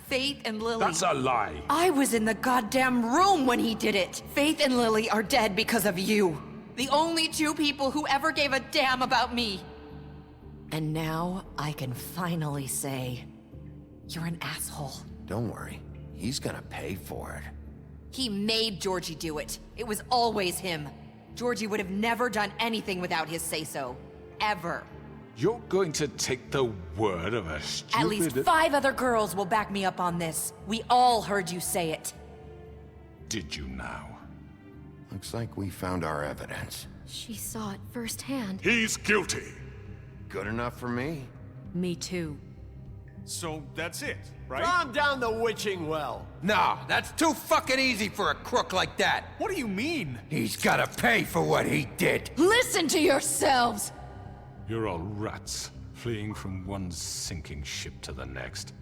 Faith and Lily. That's a lie. I was in the goddamn room when he did it. Faith and Lily are dead because of you. The only two people who ever gave a damn about me. And now I can finally say, you're an asshole. Don't worry. He's gonna pay for it. He made Georgie do it. It was always him. Georgie would have never done anything without his say-so. Ever. You're going to take the word of a stupid... At least 5 other girls will back me up on this. We all heard you say it. Did you now? Looks like we found our evidence. She saw it firsthand. He's guilty. Good enough for me. Me too. So that's it, right? Calm down the witching well. Nah, that's too fucking easy for a crook like that. What do you mean? He's gotta pay for what he did. Listen to yourselves! You're all rats, fleeing from one sinking ship to the next.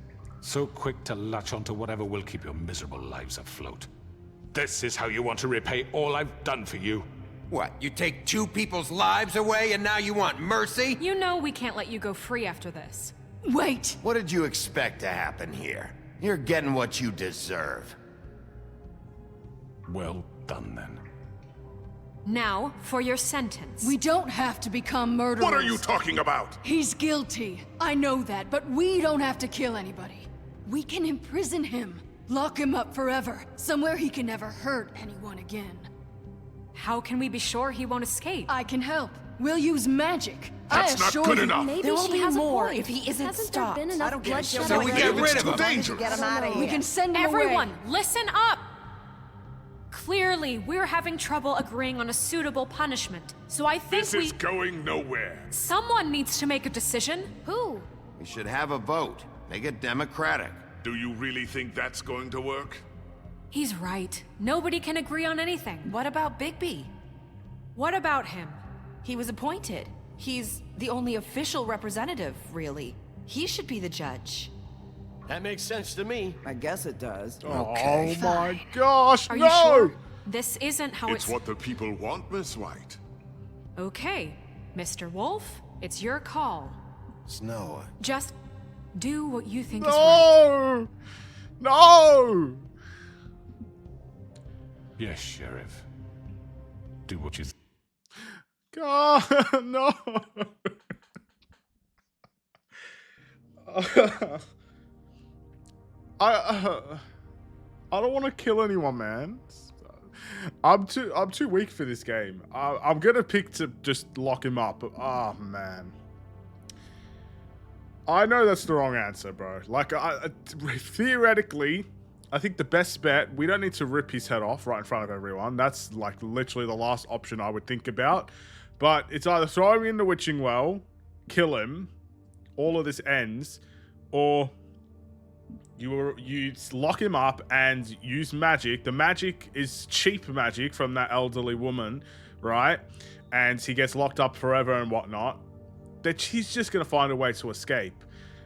So quick to latch onto whatever will keep your miserable lives afloat. This is how you want to repay all I've done for you? What, you take 2 people's lives away and now you want mercy? You know we can't let you go free after this. Wait! What did you expect to happen here? You're getting what you deserve. Well done, then. Now, for your sentence. We don't have to become murderers. What are you talking about? He's guilty. I know that, but we don't have to kill anybody. We can imprison him. Lock him up forever. Somewhere he can never hurt anyone again. How can we be sure he won't escape? I can help. We'll use magic. That's not good enough. Maybe There will she be has more a point. if he isn't Hasn't stopped. there been enough I don't give a bloodshed? shit. So we get rid of him. Dangerous. Get him out of here. We can send him Everyone, away. listen up! Clearly, we're having trouble agreeing on a suitable punishment. So I think This is going nowhere. someone needs to make a decision. Who? We should have a vote. Make it democratic. Do you really think that's going to work? He's right. Nobody can agree on anything. What about Bigby? What about him? He was appointed. He's the only official representative, really. He should be the judge. That makes sense to me. I guess it does. Oh my gosh, Are no! you sure? This isn't how It's what the people want, Miss White. Okay, Mr. Wolf, it's your call. Snow. Just do what you think is right. No! Yes, Sheriff. Do what you... God, no! I don't want to kill anyone, man. I'm too weak for this game. I'm gonna pick to just lock him up. Oh man, I know that's the wrong answer, bro. Like, theoretically, I think the best bet. We don't need to rip his head off right in front of everyone. That's like literally the last option I would think about. But it's either throw him in the witching well, kill him, all of this ends, or you lock him up and use magic. The magic is cheap magic from that elderly woman, right? And he gets locked up forever and whatnot. That he's just gonna find a way to escape.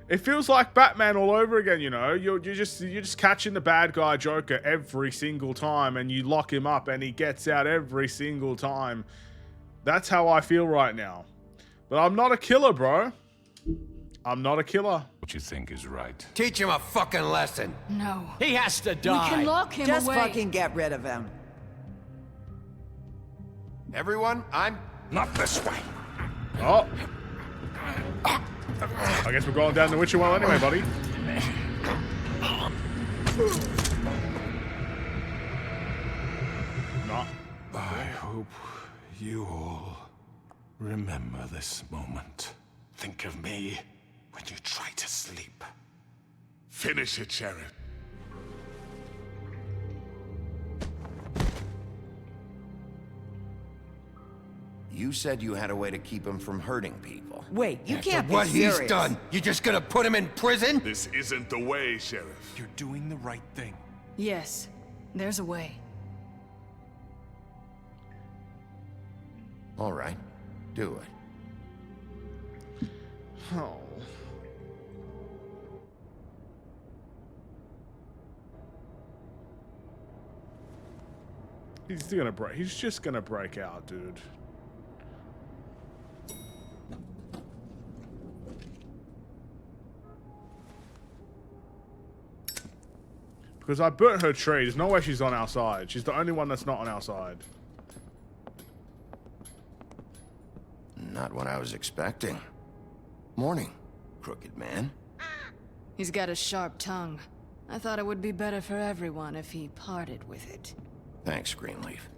It feels like Batman all over again, you know. You're just catching the bad guy Joker every single time, and you lock him up, and he gets out every single time. That's how I feel right now. But I'm not a killer, bro. I'm not a killer. What you think is right. Teach him a fucking lesson. No. He has to We die. can lock him Just away. fucking get rid of him. Everyone, I'm... Not this way. Oh. I guess we're going down the witching well anyway, buddy. No. I hope you all remember this moment. Think of me when you try to sleep. Finish it, Sheriff. You said you had a way to keep him from hurting people. Wait, you can't be What serious. he's done, you just gonna put him in prison? This isn't the way, Sheriff. You're doing the right thing. Yes, there's a way. All right, do it. Oh. He's just gonna break out, dude. Because I burnt her tree. There's no way she's on our side. She's the only one that's not on our side. Not what I was expecting. Morning, crooked man. He's got a sharp tongue. I thought it would be better for everyone if he parted with it. Thanks, Greenleaf.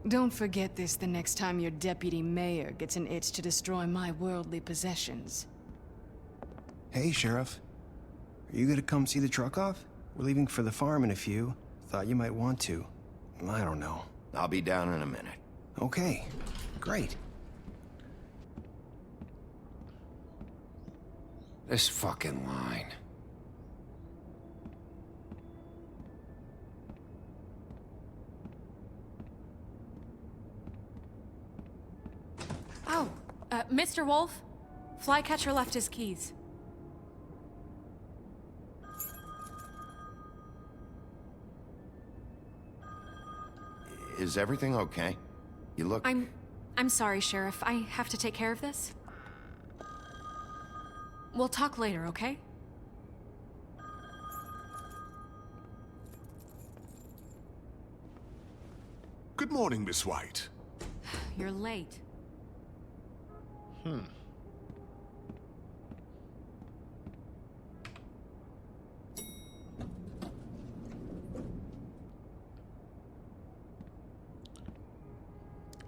Don't forget this the next time your deputy mayor gets an itch to destroy my worldly possessions. Hey, Sheriff. Are you gonna come see the truck off? We're leaving for the farm in a few. Thought you might want to. I don't know. I'll be down in a minute. Okay, great. This fucking line. Oh, Mr. Wolf? Flycatcher left his keys. Is everything okay? You look... I'm sorry, Sheriff. I have to take care of this. We'll talk later, okay? Good morning, Miss White. You're late.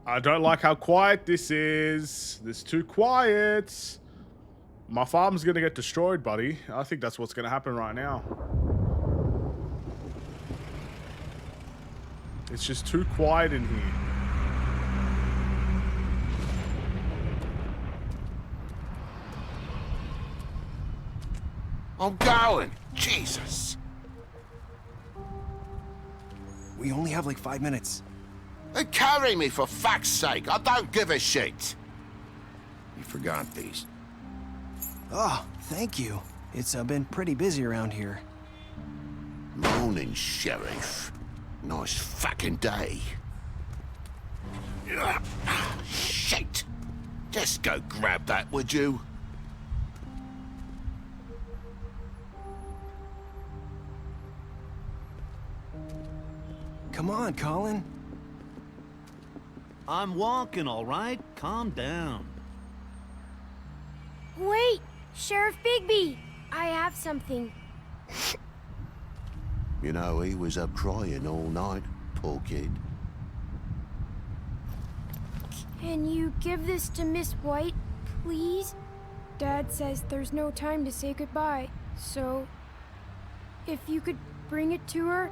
I don't like how quiet this is. This is too quiet. My farm's gonna get destroyed, buddy. I think that's what's gonna happen right now. It's just too quiet in here. I'm going. Jesus. We only have like 5 minutes. Carry me, for fuck's sake. I don't give a shit. You forgot these. Oh, thank you. It's been pretty busy around here. Morning, Sheriff. Nice fucking day. Shit. Just go grab that, would you? Come on, Colin. I'm walking, all right? Calm down. Wait! Sheriff Bigby! I have something. You know, he was up crying all night, poor kid. Can you give this to Miss White, please? Dad says there's no time to say goodbye, so... if you could bring it to her,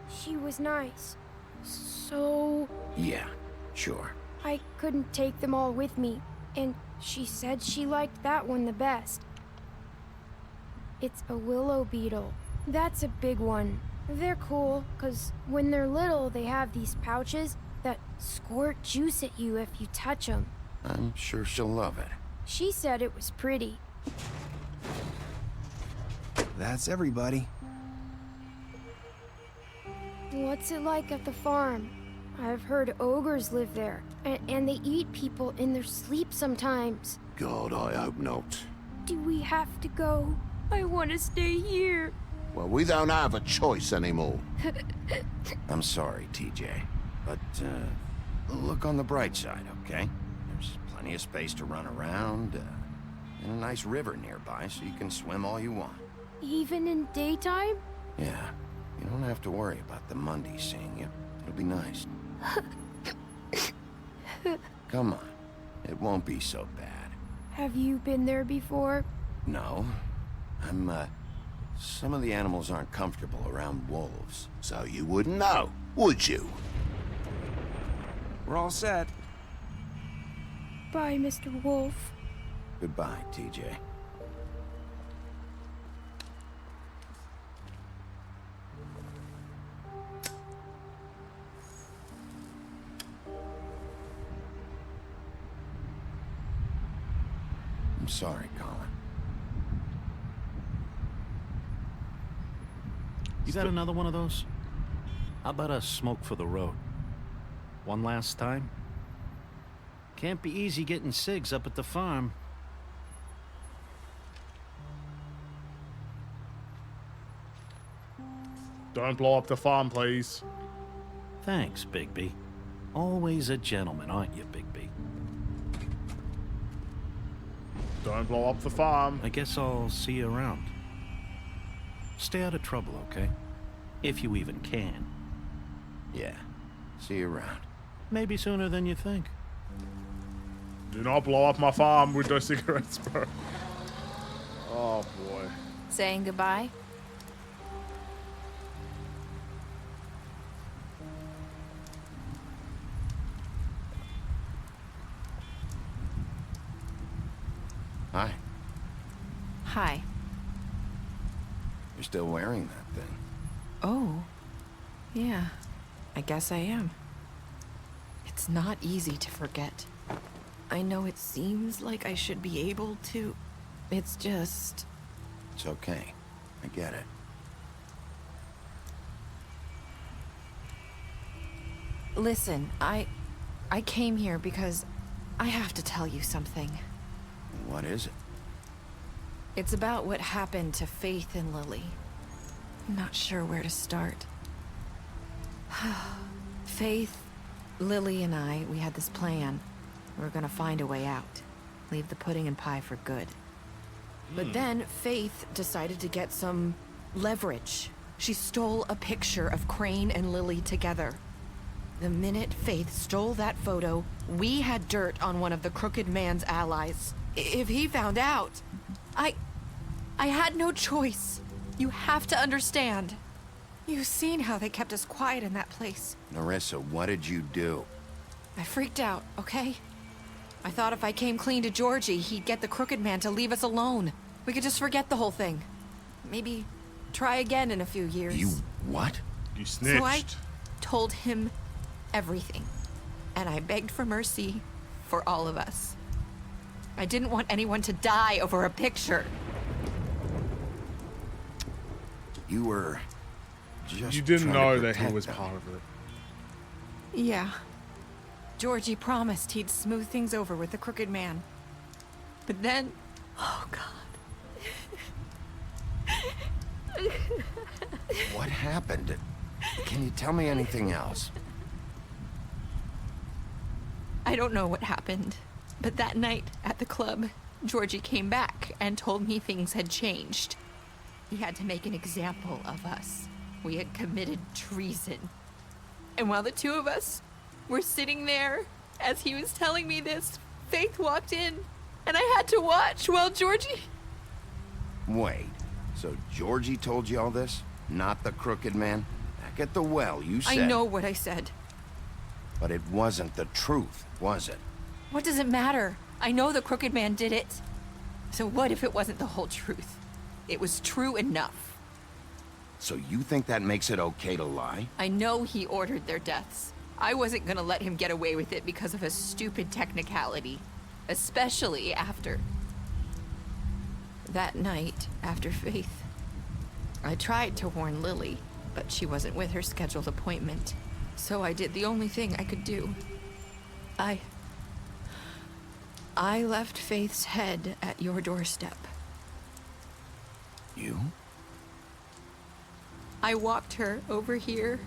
she was nice. So... Yeah, sure. I couldn't take them all with me, and she said she liked that one the best. It's a willow beetle. That's a big one. They're cool, 'cause when they're little, they have these pouches that squirt juice at you if you touch them. I'm sure she'll love it. She said it was pretty. That's everybody. What's it like at the farm? I've heard ogres live there, and they eat people in their sleep sometimes. God, I hope not. Do we have to go? I want to stay here. Well, we don't have a choice anymore. I'm sorry, TJ, but look on the bright side, okay? There's plenty of space to run around, and a nice river nearby, so you can swim all you want. Even in daytime? Yeah, you don't have to worry about the Mundies seeing you. It'll be nice. Come on, it won't be so bad. Have you been there before? No, some of the animals aren't comfortable around wolves, so you wouldn't know, would you? We're all set. Bye, Mr. Wolf. Goodbye, TJ. I'm sorry, Colin. You got another one of those? How about a smoke for the road? One last time? Can't be easy getting cigs up at the farm. Don't blow up the farm, please. Thanks, Bigby. Always a gentleman, aren't you, Bigby? Don't blow up the farm. I guess I'll see you around. Stay out of trouble, okay? If you even can. Yeah. See you around. Maybe sooner than you think. Do not blow up my farm with those cigarettes, bro. Oh, boy. Saying goodbye? Hi. Hi. You're still wearing that thing. Oh. Yeah. I guess I am. It's not easy to forget. I know it seems like I should be able to. It's just... It's okay. I get it. Listen, I came here because I have to tell you something. What is it? It's about what happened to Faith and Lily. I'm not sure where to start. Faith, Lily, and I, we had this plan. We were gonna find a way out. Leave the pudding and pie for good. But then Faith decided to get some leverage. She stole a picture of Crane and Lily together. The minute Faith stole that photo, we had dirt on one of the Crooked Man's allies. If he found out, I had no choice. You have to understand. You've seen how they kept us quiet in that place. Nerissa, what did you do? I freaked out, okay? I thought if I came clean to Georgie, he'd get the Crooked Man to leave us alone. We could just forget the whole thing. Maybe try again in a few years. You what? You snitched. So I told him everything. And I begged for mercy for all of us. I didn't want anyone to die over a picture. You were just You didn't trying to know that he protect was them. part of it. Yeah. Georgie promised he'd smooth things over with the Crooked Man. But then... Oh, God. What happened? Can you tell me anything else? I don't know what happened. But that night at the club, Georgie came back and told me things had changed. He had to make an example of us. We had committed treason. And while the two of us were sitting there, as he was telling me this, Faith walked in, and I had to watch while Georgie... Wait, so Georgie told you all this? Not the Crooked Man? Back at the well, you said... I know what I said. But it wasn't the truth, was it? What does it matter? I know the Crooked Man did it. So what if it wasn't the whole truth? It was true enough. So you think that makes it okay to lie? I know he ordered their deaths. I wasn't gonna let him get away with it because of a stupid technicality. Especially after... That night, after Faith, I tried to warn Lily, but she wasn't with her scheduled appointment. So I did the only thing I could do. I left Faith's head at your doorstep. You? I walked her over here,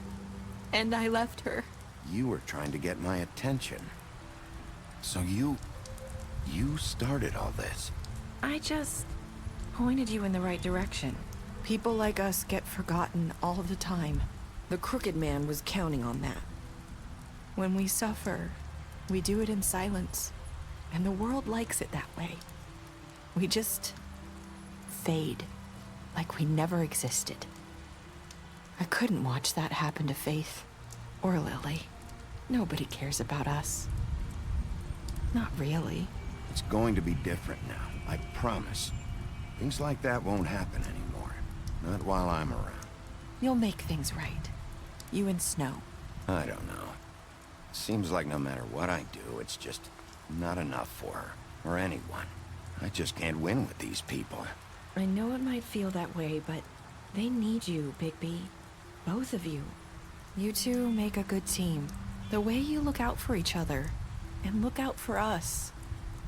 and I left her. You were trying to get my attention. So you started all this. I just pointed you in the right direction. People like us get forgotten all the time. The Crooked Man was counting on that. When we suffer, we do it in silence. And the world likes it that way. We just fade, like we never existed. I couldn't watch that happen to Faith or Lily. Nobody cares about us. Not really. It's going to be different now, I promise. Things like that won't happen anymore. Not while I'm around. You'll make things right. You and Snow. I don't know. Seems like no matter what I do, it's just not enough for her, or anyone. I just can't win with these people. I know it might feel that way, but they need you, Bigby. Both of you. You two make a good team. The way you look out for each other, and look out for us.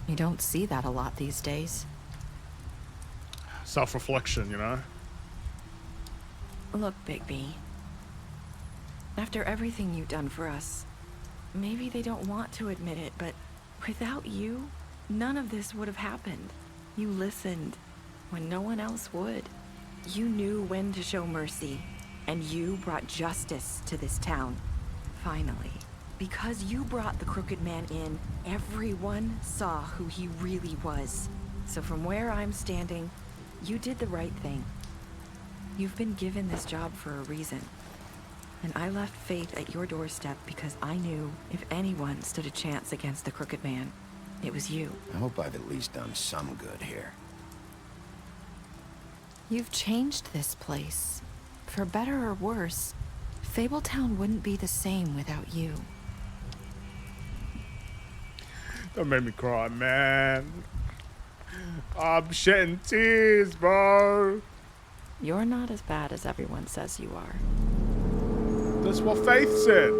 You don't see that a lot these days. Self-reflection, you know? Look, Bigby. After everything you've done for us, maybe they don't want to admit it, but without you, none of this would have happened. You listened when no one else would. You knew when to show mercy, and you brought justice to this town. Finally. Because you brought the Crooked Man in, everyone saw who he really was. So from where I'm standing, you did the right thing. You've been given this job for a reason. And I left Faith at your doorstep because I knew if anyone stood a chance against the Crooked Man, it was you. I hope I've at least done some good here. You've changed this place. For better or worse, Fabletown wouldn't be the same without you. That made me cry, man. I'm shedding tears, bro. You're not as bad as everyone says you are. That's what Faith said.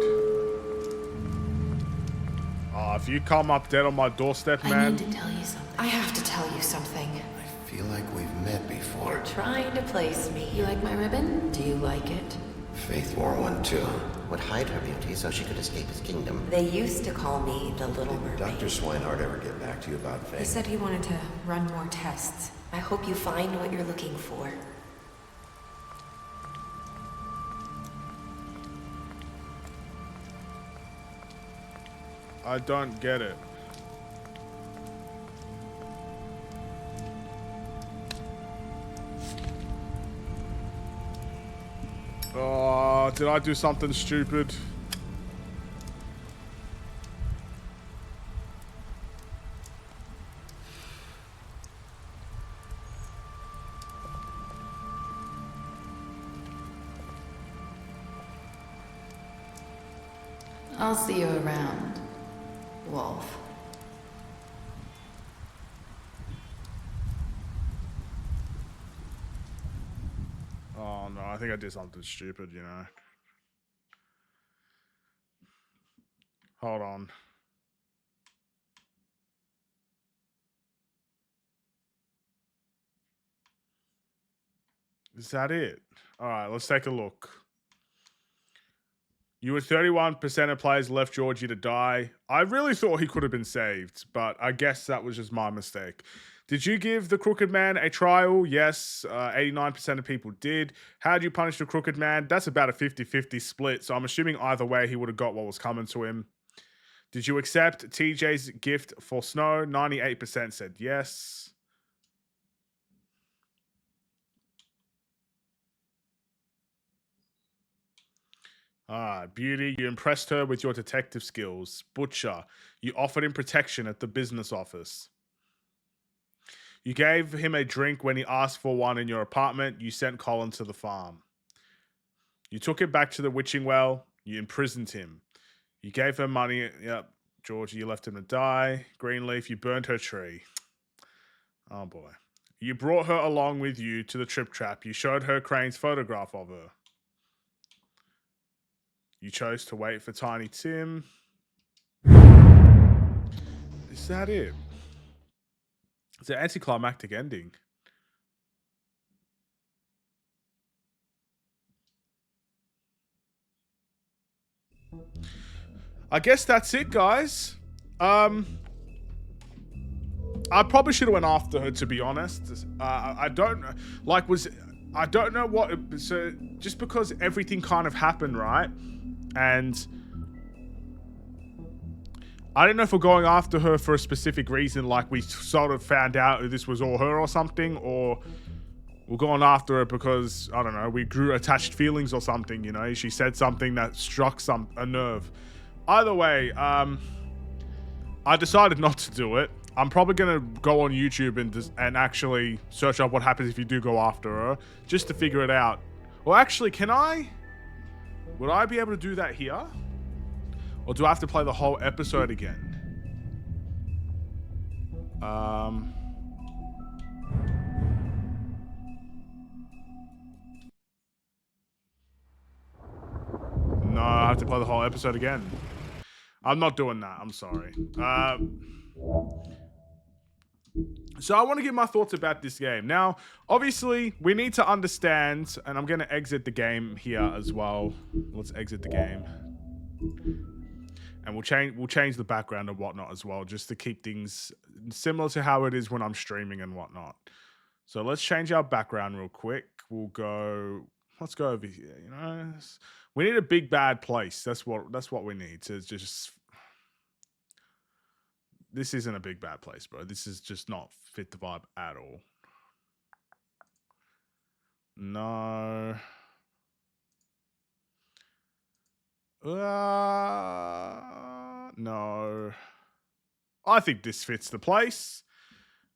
Oh, if you come up dead on my doorstep, man. I need to tell you something. I have to tell you something. I feel like we've met before. You're trying to place me. You like my ribbon? Do you like it? Faith wore one too. Would hide her beauty so she could escape his kingdom. They used to call me the Little Mermaid. Dr. Swinehart ever get back to you about Faith? He said he wanted to run more tests. I hope you find what you're looking for. I don't get it. Oh, did I do something stupid? I'll see you around, Wolf. Oh no, I think I did something stupid, you know. Hold on. Is that it? Alright, let's take a look. You were 31% of players left Georgie to die. I really thought he could have been saved, but I guess that was just my mistake. Did you give the Crooked Man a trial? Yes, 89% of people did. How did you punish the Crooked Man? That's about a 50-50 split, so I'm assuming either way he would have got what was coming to him. Did you accept TJ's gift for Snow? 98% said yes. Beauty, you impressed her with your detective skills. Butcher, you offered him protection at the business office. You gave him a drink when he asked for one in your apartment. You sent Colin to the farm. You took him back to the witching well. You imprisoned him. You gave her money. Yep, Georgie, you left him to die. Greenleaf, you burned her tree. Oh boy. You brought her along with you to the Trip Trap. You showed her Crane's photograph of her. You chose to wait for Tiny Tim. Is that it? It's an anticlimactic ending. I guess that's it, guys. I probably should have went after her, to be honest. I don't like I don't know what. So just because everything kind of happened, right? And I don't know if we're going after her for a specific reason, like we sort of found out this was all her or something, or we're going after her because, I don't know, we grew attached feelings or something, you know? She said something that struck a nerve. Either way, I decided not to do it. I'm probably going to go on YouTube and actually search up what happens if you do go after her, just to figure it out. Well, actually, can I? Would I be able to do that here? Or do I have to play the whole episode again? No, have to play the whole episode again. I'm not doing that. I'm sorry. So I want to give my thoughts about this game. Now, obviously, we need to understand, and I'm going to exit the game here as well. Let's exit the game. And we'll change the background and whatnot as well, just to keep things similar to how it is when I'm streaming and whatnot. So let's change our background real quick. Let's go over here, you know. We need a big bad place. That's what we need to just. This isn't a big bad place, bro. This is just not fit the vibe at all. No. No. I think this fits the place.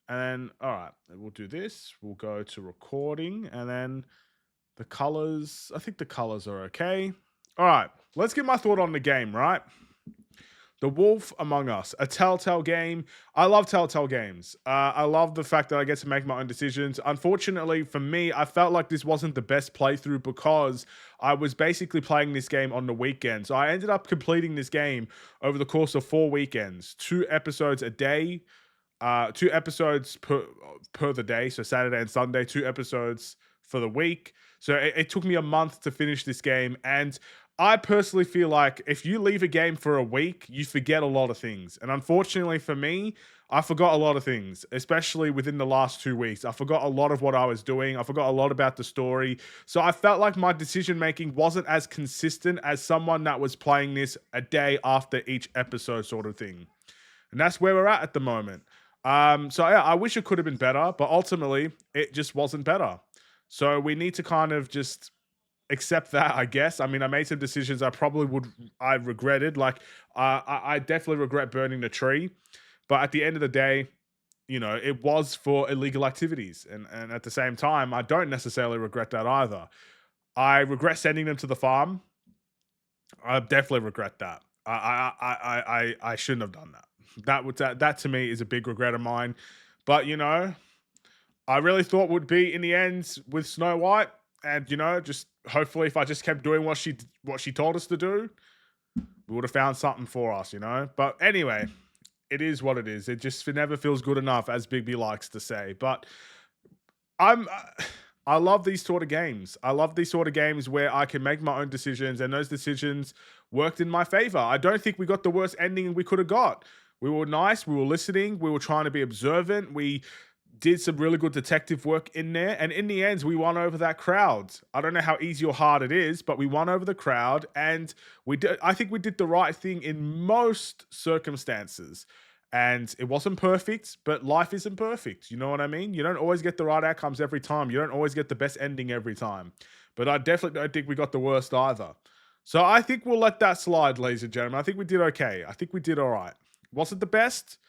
And then, all right, we'll do this. We'll go to recording, and then the colors. I think the colors are okay. All right, let's get my thought on the game, right? The Wolf Among Us, a Telltale game. I love Telltale games. I love the fact that I get to make my own decisions. Unfortunately, for me, I felt like this wasn't the best playthrough because I was basically playing this game on the weekend. So I ended up completing this game over the course of 4 weekends. 2 episodes a day. 2 episodes per the day. So Saturday and Sunday, 2 episodes for the week. So it took me a month to finish this game. And I personally feel like if you leave a game for a week, you forget a lot of things. And unfortunately for me, I forgot a lot of things, especially within the last 2 weeks. I forgot a lot of what I was doing. I forgot a lot about the story. So I felt like my decision-making wasn't as consistent as someone that was playing this a day after each episode sort of thing. And that's where we're at the moment. So yeah, I wish it could have been better, but ultimately it just wasn't better. So we need to kind of just accept that, I guess. I mean, I made some decisions I regretted. Like, I definitely regret burning the tree. But at the end of the day, you know, it was for illegal activities. And at the same time, I don't necessarily regret that either. I regret sending them to the farm. I definitely regret that. I shouldn't have done that. That to me is a big regret of mine. But, you know, I really thought would be in the end with Snow White. And, you know, just hopefully if I just kept doing what she told us to do, we would have found something for us, you know. But anyway, it is what it is. It never feels good enough, as Bigby likes to say. But I love these sort of games. I love these sort of games where I can make my own decisions, and those decisions worked in my favor. I don't think we got the worst ending we could have got. We were nice. We were listening. We were trying to be observant. We did some really good detective work in there. And in the end, we won over that crowd. I don't know how easy or hard it is, but we won over the crowd. And I think we did the right thing in most circumstances. And it wasn't perfect, but life isn't perfect. You know what I mean? You don't always get the right outcomes every time. You don't always get the best ending every time. But I definitely don't think we got the worst either. So I think we'll let that slide, ladies and gentlemen. I think we did okay. I think we did all right. Was it the best?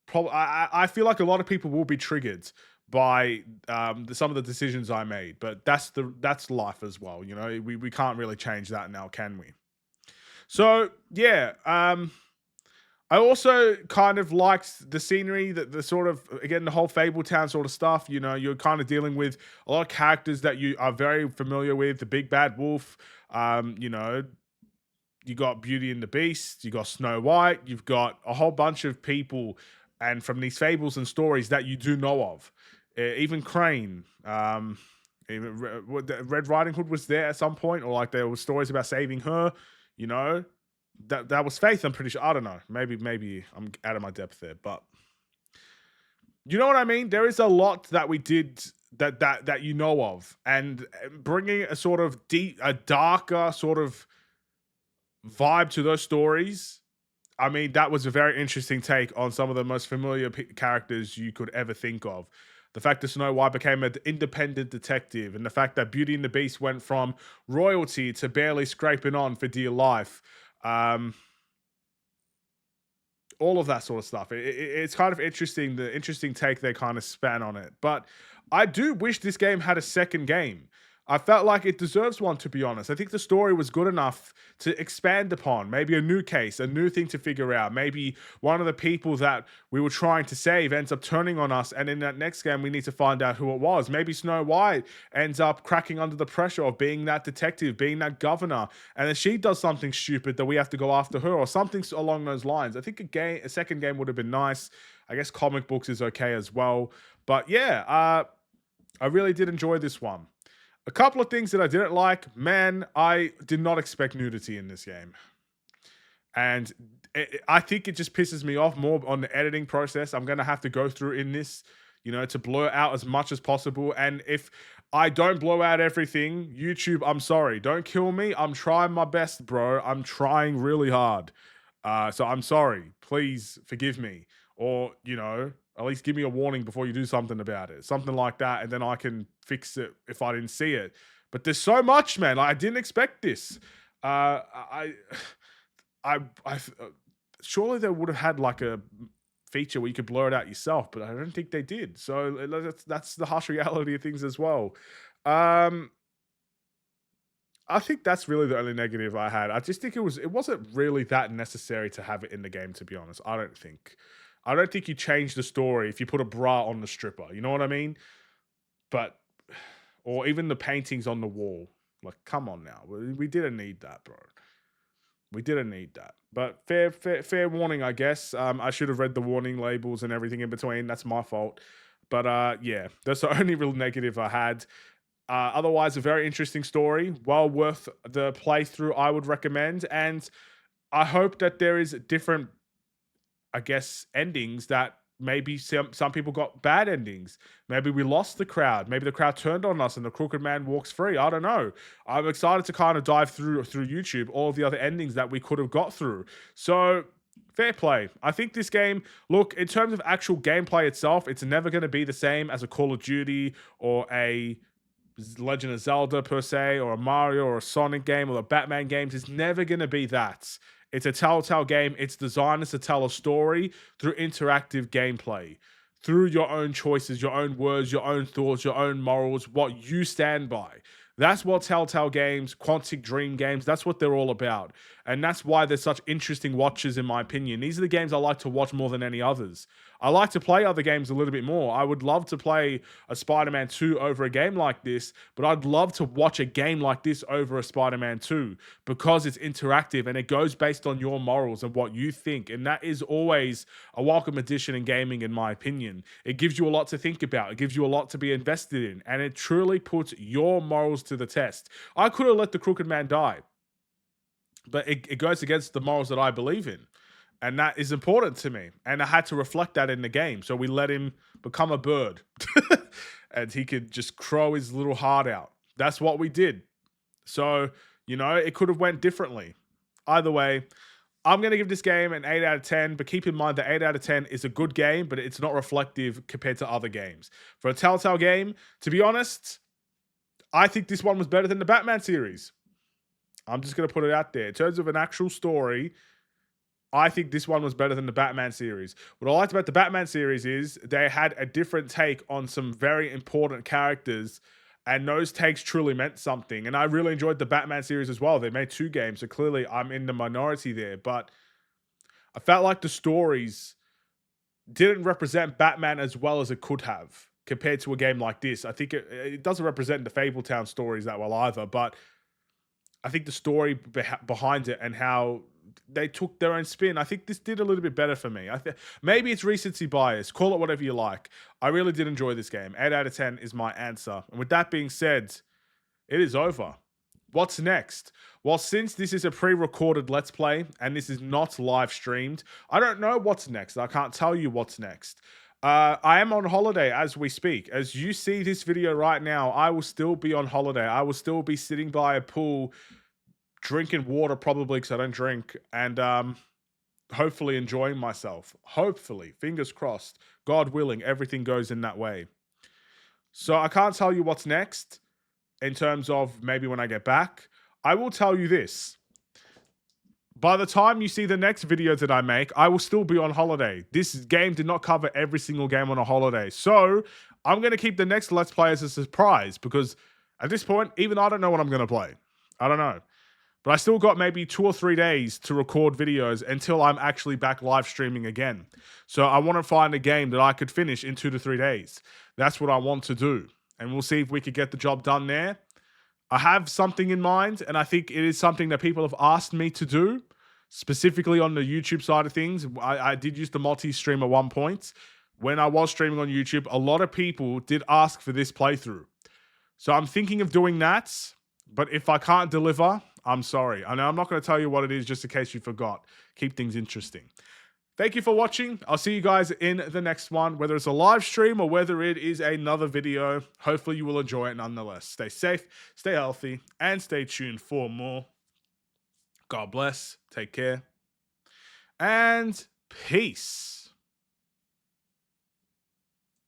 Probably. I feel like a lot of people will be triggered by some of the decisions I made, but that's life as well. You know, we can't really change that now, can we? So yeah, I also kind of liked the scenery, the sort of, again, the whole Fabletown sort of stuff. You know, you're kind of dealing with a lot of characters that you are very familiar with. The Big Bad Wolf, you know, you got Beauty and the Beast, you got Snow White, you've got a whole bunch of people, and from these fables and stories that you do know of. Even Crane, even Red Riding Hood was there at some point, or like there were stories about saving her, you know. That was Faith, I'm pretty sure. I don't know. Maybe I'm out of my depth there, but you know what I mean? There is a lot that we did that you know of, and bringing a sort of a darker sort of vibe to those stories. I mean, that was a very interesting take on some of the most familiar characters you could ever think of. The fact that Snow White became an independent detective, and the fact that Beauty and the Beast went from royalty to barely scraping on for dear life. All of that sort of stuff. It's kind of interesting, the interesting take they kind of span on it. But I do wish this game had a second game. I felt like it deserves one, to be honest. I think the story was good enough to expand upon. Maybe a new case, a new thing to figure out. Maybe one of the people that we were trying to save ends up turning on us, and in that next game, we need to find out who it was. Maybe Snow White ends up cracking under the pressure of being that detective, being that governor, and then she does something stupid that we have to go after her, or something along those lines. I think a second game would have been nice. I guess comic books is okay as well. But yeah, I really did enjoy this one. A couple of things that I didn't like. Man, I did not expect nudity in this game. And I think it just pisses me off more on the editing process. I'm going to have to go through in this, you know, to blur out as much as possible. And if I don't blow out everything, YouTube, I'm sorry. Don't kill me. I'm trying my best, bro. I'm trying really hard. So I'm sorry. Please forgive me. Or, you know, at least give me a warning before you do something about it. Something like that, and then I can fix it if I didn't see it. But there's so much, man. Like, I didn't expect this. Surely they would have had like a feature where you could blur it out yourself, but I don't think they did. So that's the harsh reality of things as well. I think that's really the only negative I had. I just think it wasn't really that necessary to have it in the game, to be honest. I don't think you change the story if you put a bra on the stripper. You know what I mean? But, or even the paintings on the wall. Like, come on now. We didn't need that, bro. We didn't need that. But fair warning, I guess. I should have read the warning labels and everything in between. That's my fault. But yeah, that's the only real negative I had. Otherwise, a very interesting story. Well worth the playthrough, I would recommend. And I hope that there is different, I guess, endings that maybe some people got bad endings. Maybe we lost the crowd. Maybe the crowd turned on us and the crooked man walks free. I don't know. I'm excited to kind of dive through YouTube all of the other endings that we could have got through. So fair play. I think this game, look, in terms of actual gameplay itself, it's never going to be the same as a Call of Duty or a Legend of Zelda per se, or a Mario or a Sonic game or the Batman games. It's never going to be that. It's a Telltale game. It's designed to tell a story through interactive gameplay, through your own choices, your own words, your own thoughts, your own morals, what you stand by. That's what Telltale games, Quantic Dream games, that's what they're all about. And that's why they're such interesting watches, in my opinion. These are the games I like to watch more than any others. I like to play other games a little bit more. I would love to play a Spider-Man 2 over a game like this, but I'd love to watch a game like this over a Spider-Man 2 because it's interactive and it goes based on your morals and what you think. And that is always a welcome addition in gaming, in my opinion. It gives you a lot to think about. It gives you a lot to be invested in. And it truly puts your morals to the test. I could have let the crooked man die, but it goes against the morals that I believe in. And that is important to me. And I had to reflect that in the game. So we let him become a bird. And he could just crow his little heart out. That's what we did. So, you know, it could have went differently. Either way, I'm going to give this game an 8 out of 10. But keep in mind that 8 out of 10 is a good game, but it's not reflective compared to other games. For a Telltale game, to be honest, I think this one was better than the Batman series. I'm just going to put it out there. In terms of an actual story, I think this one was better than the Batman series. What I liked about the Batman series is they had a different take on some very important characters, and those takes truly meant something. And I really enjoyed the Batman series as well. They made 2 games, so clearly I'm in the minority there. But I felt like the stories didn't represent Batman as well as it could have compared to a game like this. I think it doesn't represent the Fabletown stories that well either, but I think the story behind it and how they took their own spin, I think this did a little bit better for me. Maybe it's recency bias. Call it whatever you like. I really did enjoy this game. 8 out of 10 is my answer. And with that being said, it is over. What's next? Well, since this is a pre-recorded Let's Play and this is not live streamed, I don't know what's next. I can't tell you what's next. I am on holiday as we speak. As you see this video right now, I will still be on holiday. I will still be sitting by a pool, drinking water probably because I don't drink, and hopefully enjoying myself. Hopefully, fingers crossed, God willing, everything goes in that way. So I can't tell you what's next in terms of maybe when I get back. I will tell you this. By the time you see the next video that I make, I will still be on holiday. This game did not cover every single game on a holiday. So I'm going to keep the next Let's Play as a surprise because At this point, even I don't know what I'm going to play. I don't know. But I still got maybe 2 or 3 days to record videos until I'm actually back live streaming again. So I want to find a game that I could finish in 2 to 3 days. That's what I want to do. And we'll see if we could get the job done there. I have something in mind, and I think it is something that people have asked me to do, specifically on the YouTube side of things. I did use the multi-stream at one point. When I was streaming on YouTube, a lot of people did ask for this playthrough. So I'm thinking of doing that, but if I can't deliver, I'm sorry. I know I'm not going to tell you what it is just in case you forgot. Keep things interesting. Thank you for watching. I'll see you guys in the next one, whether it's a live stream or whether it is another video. Hopefully you will enjoy it nonetheless. Stay safe, stay healthy, and stay tuned for more. God bless. Take care. And peace.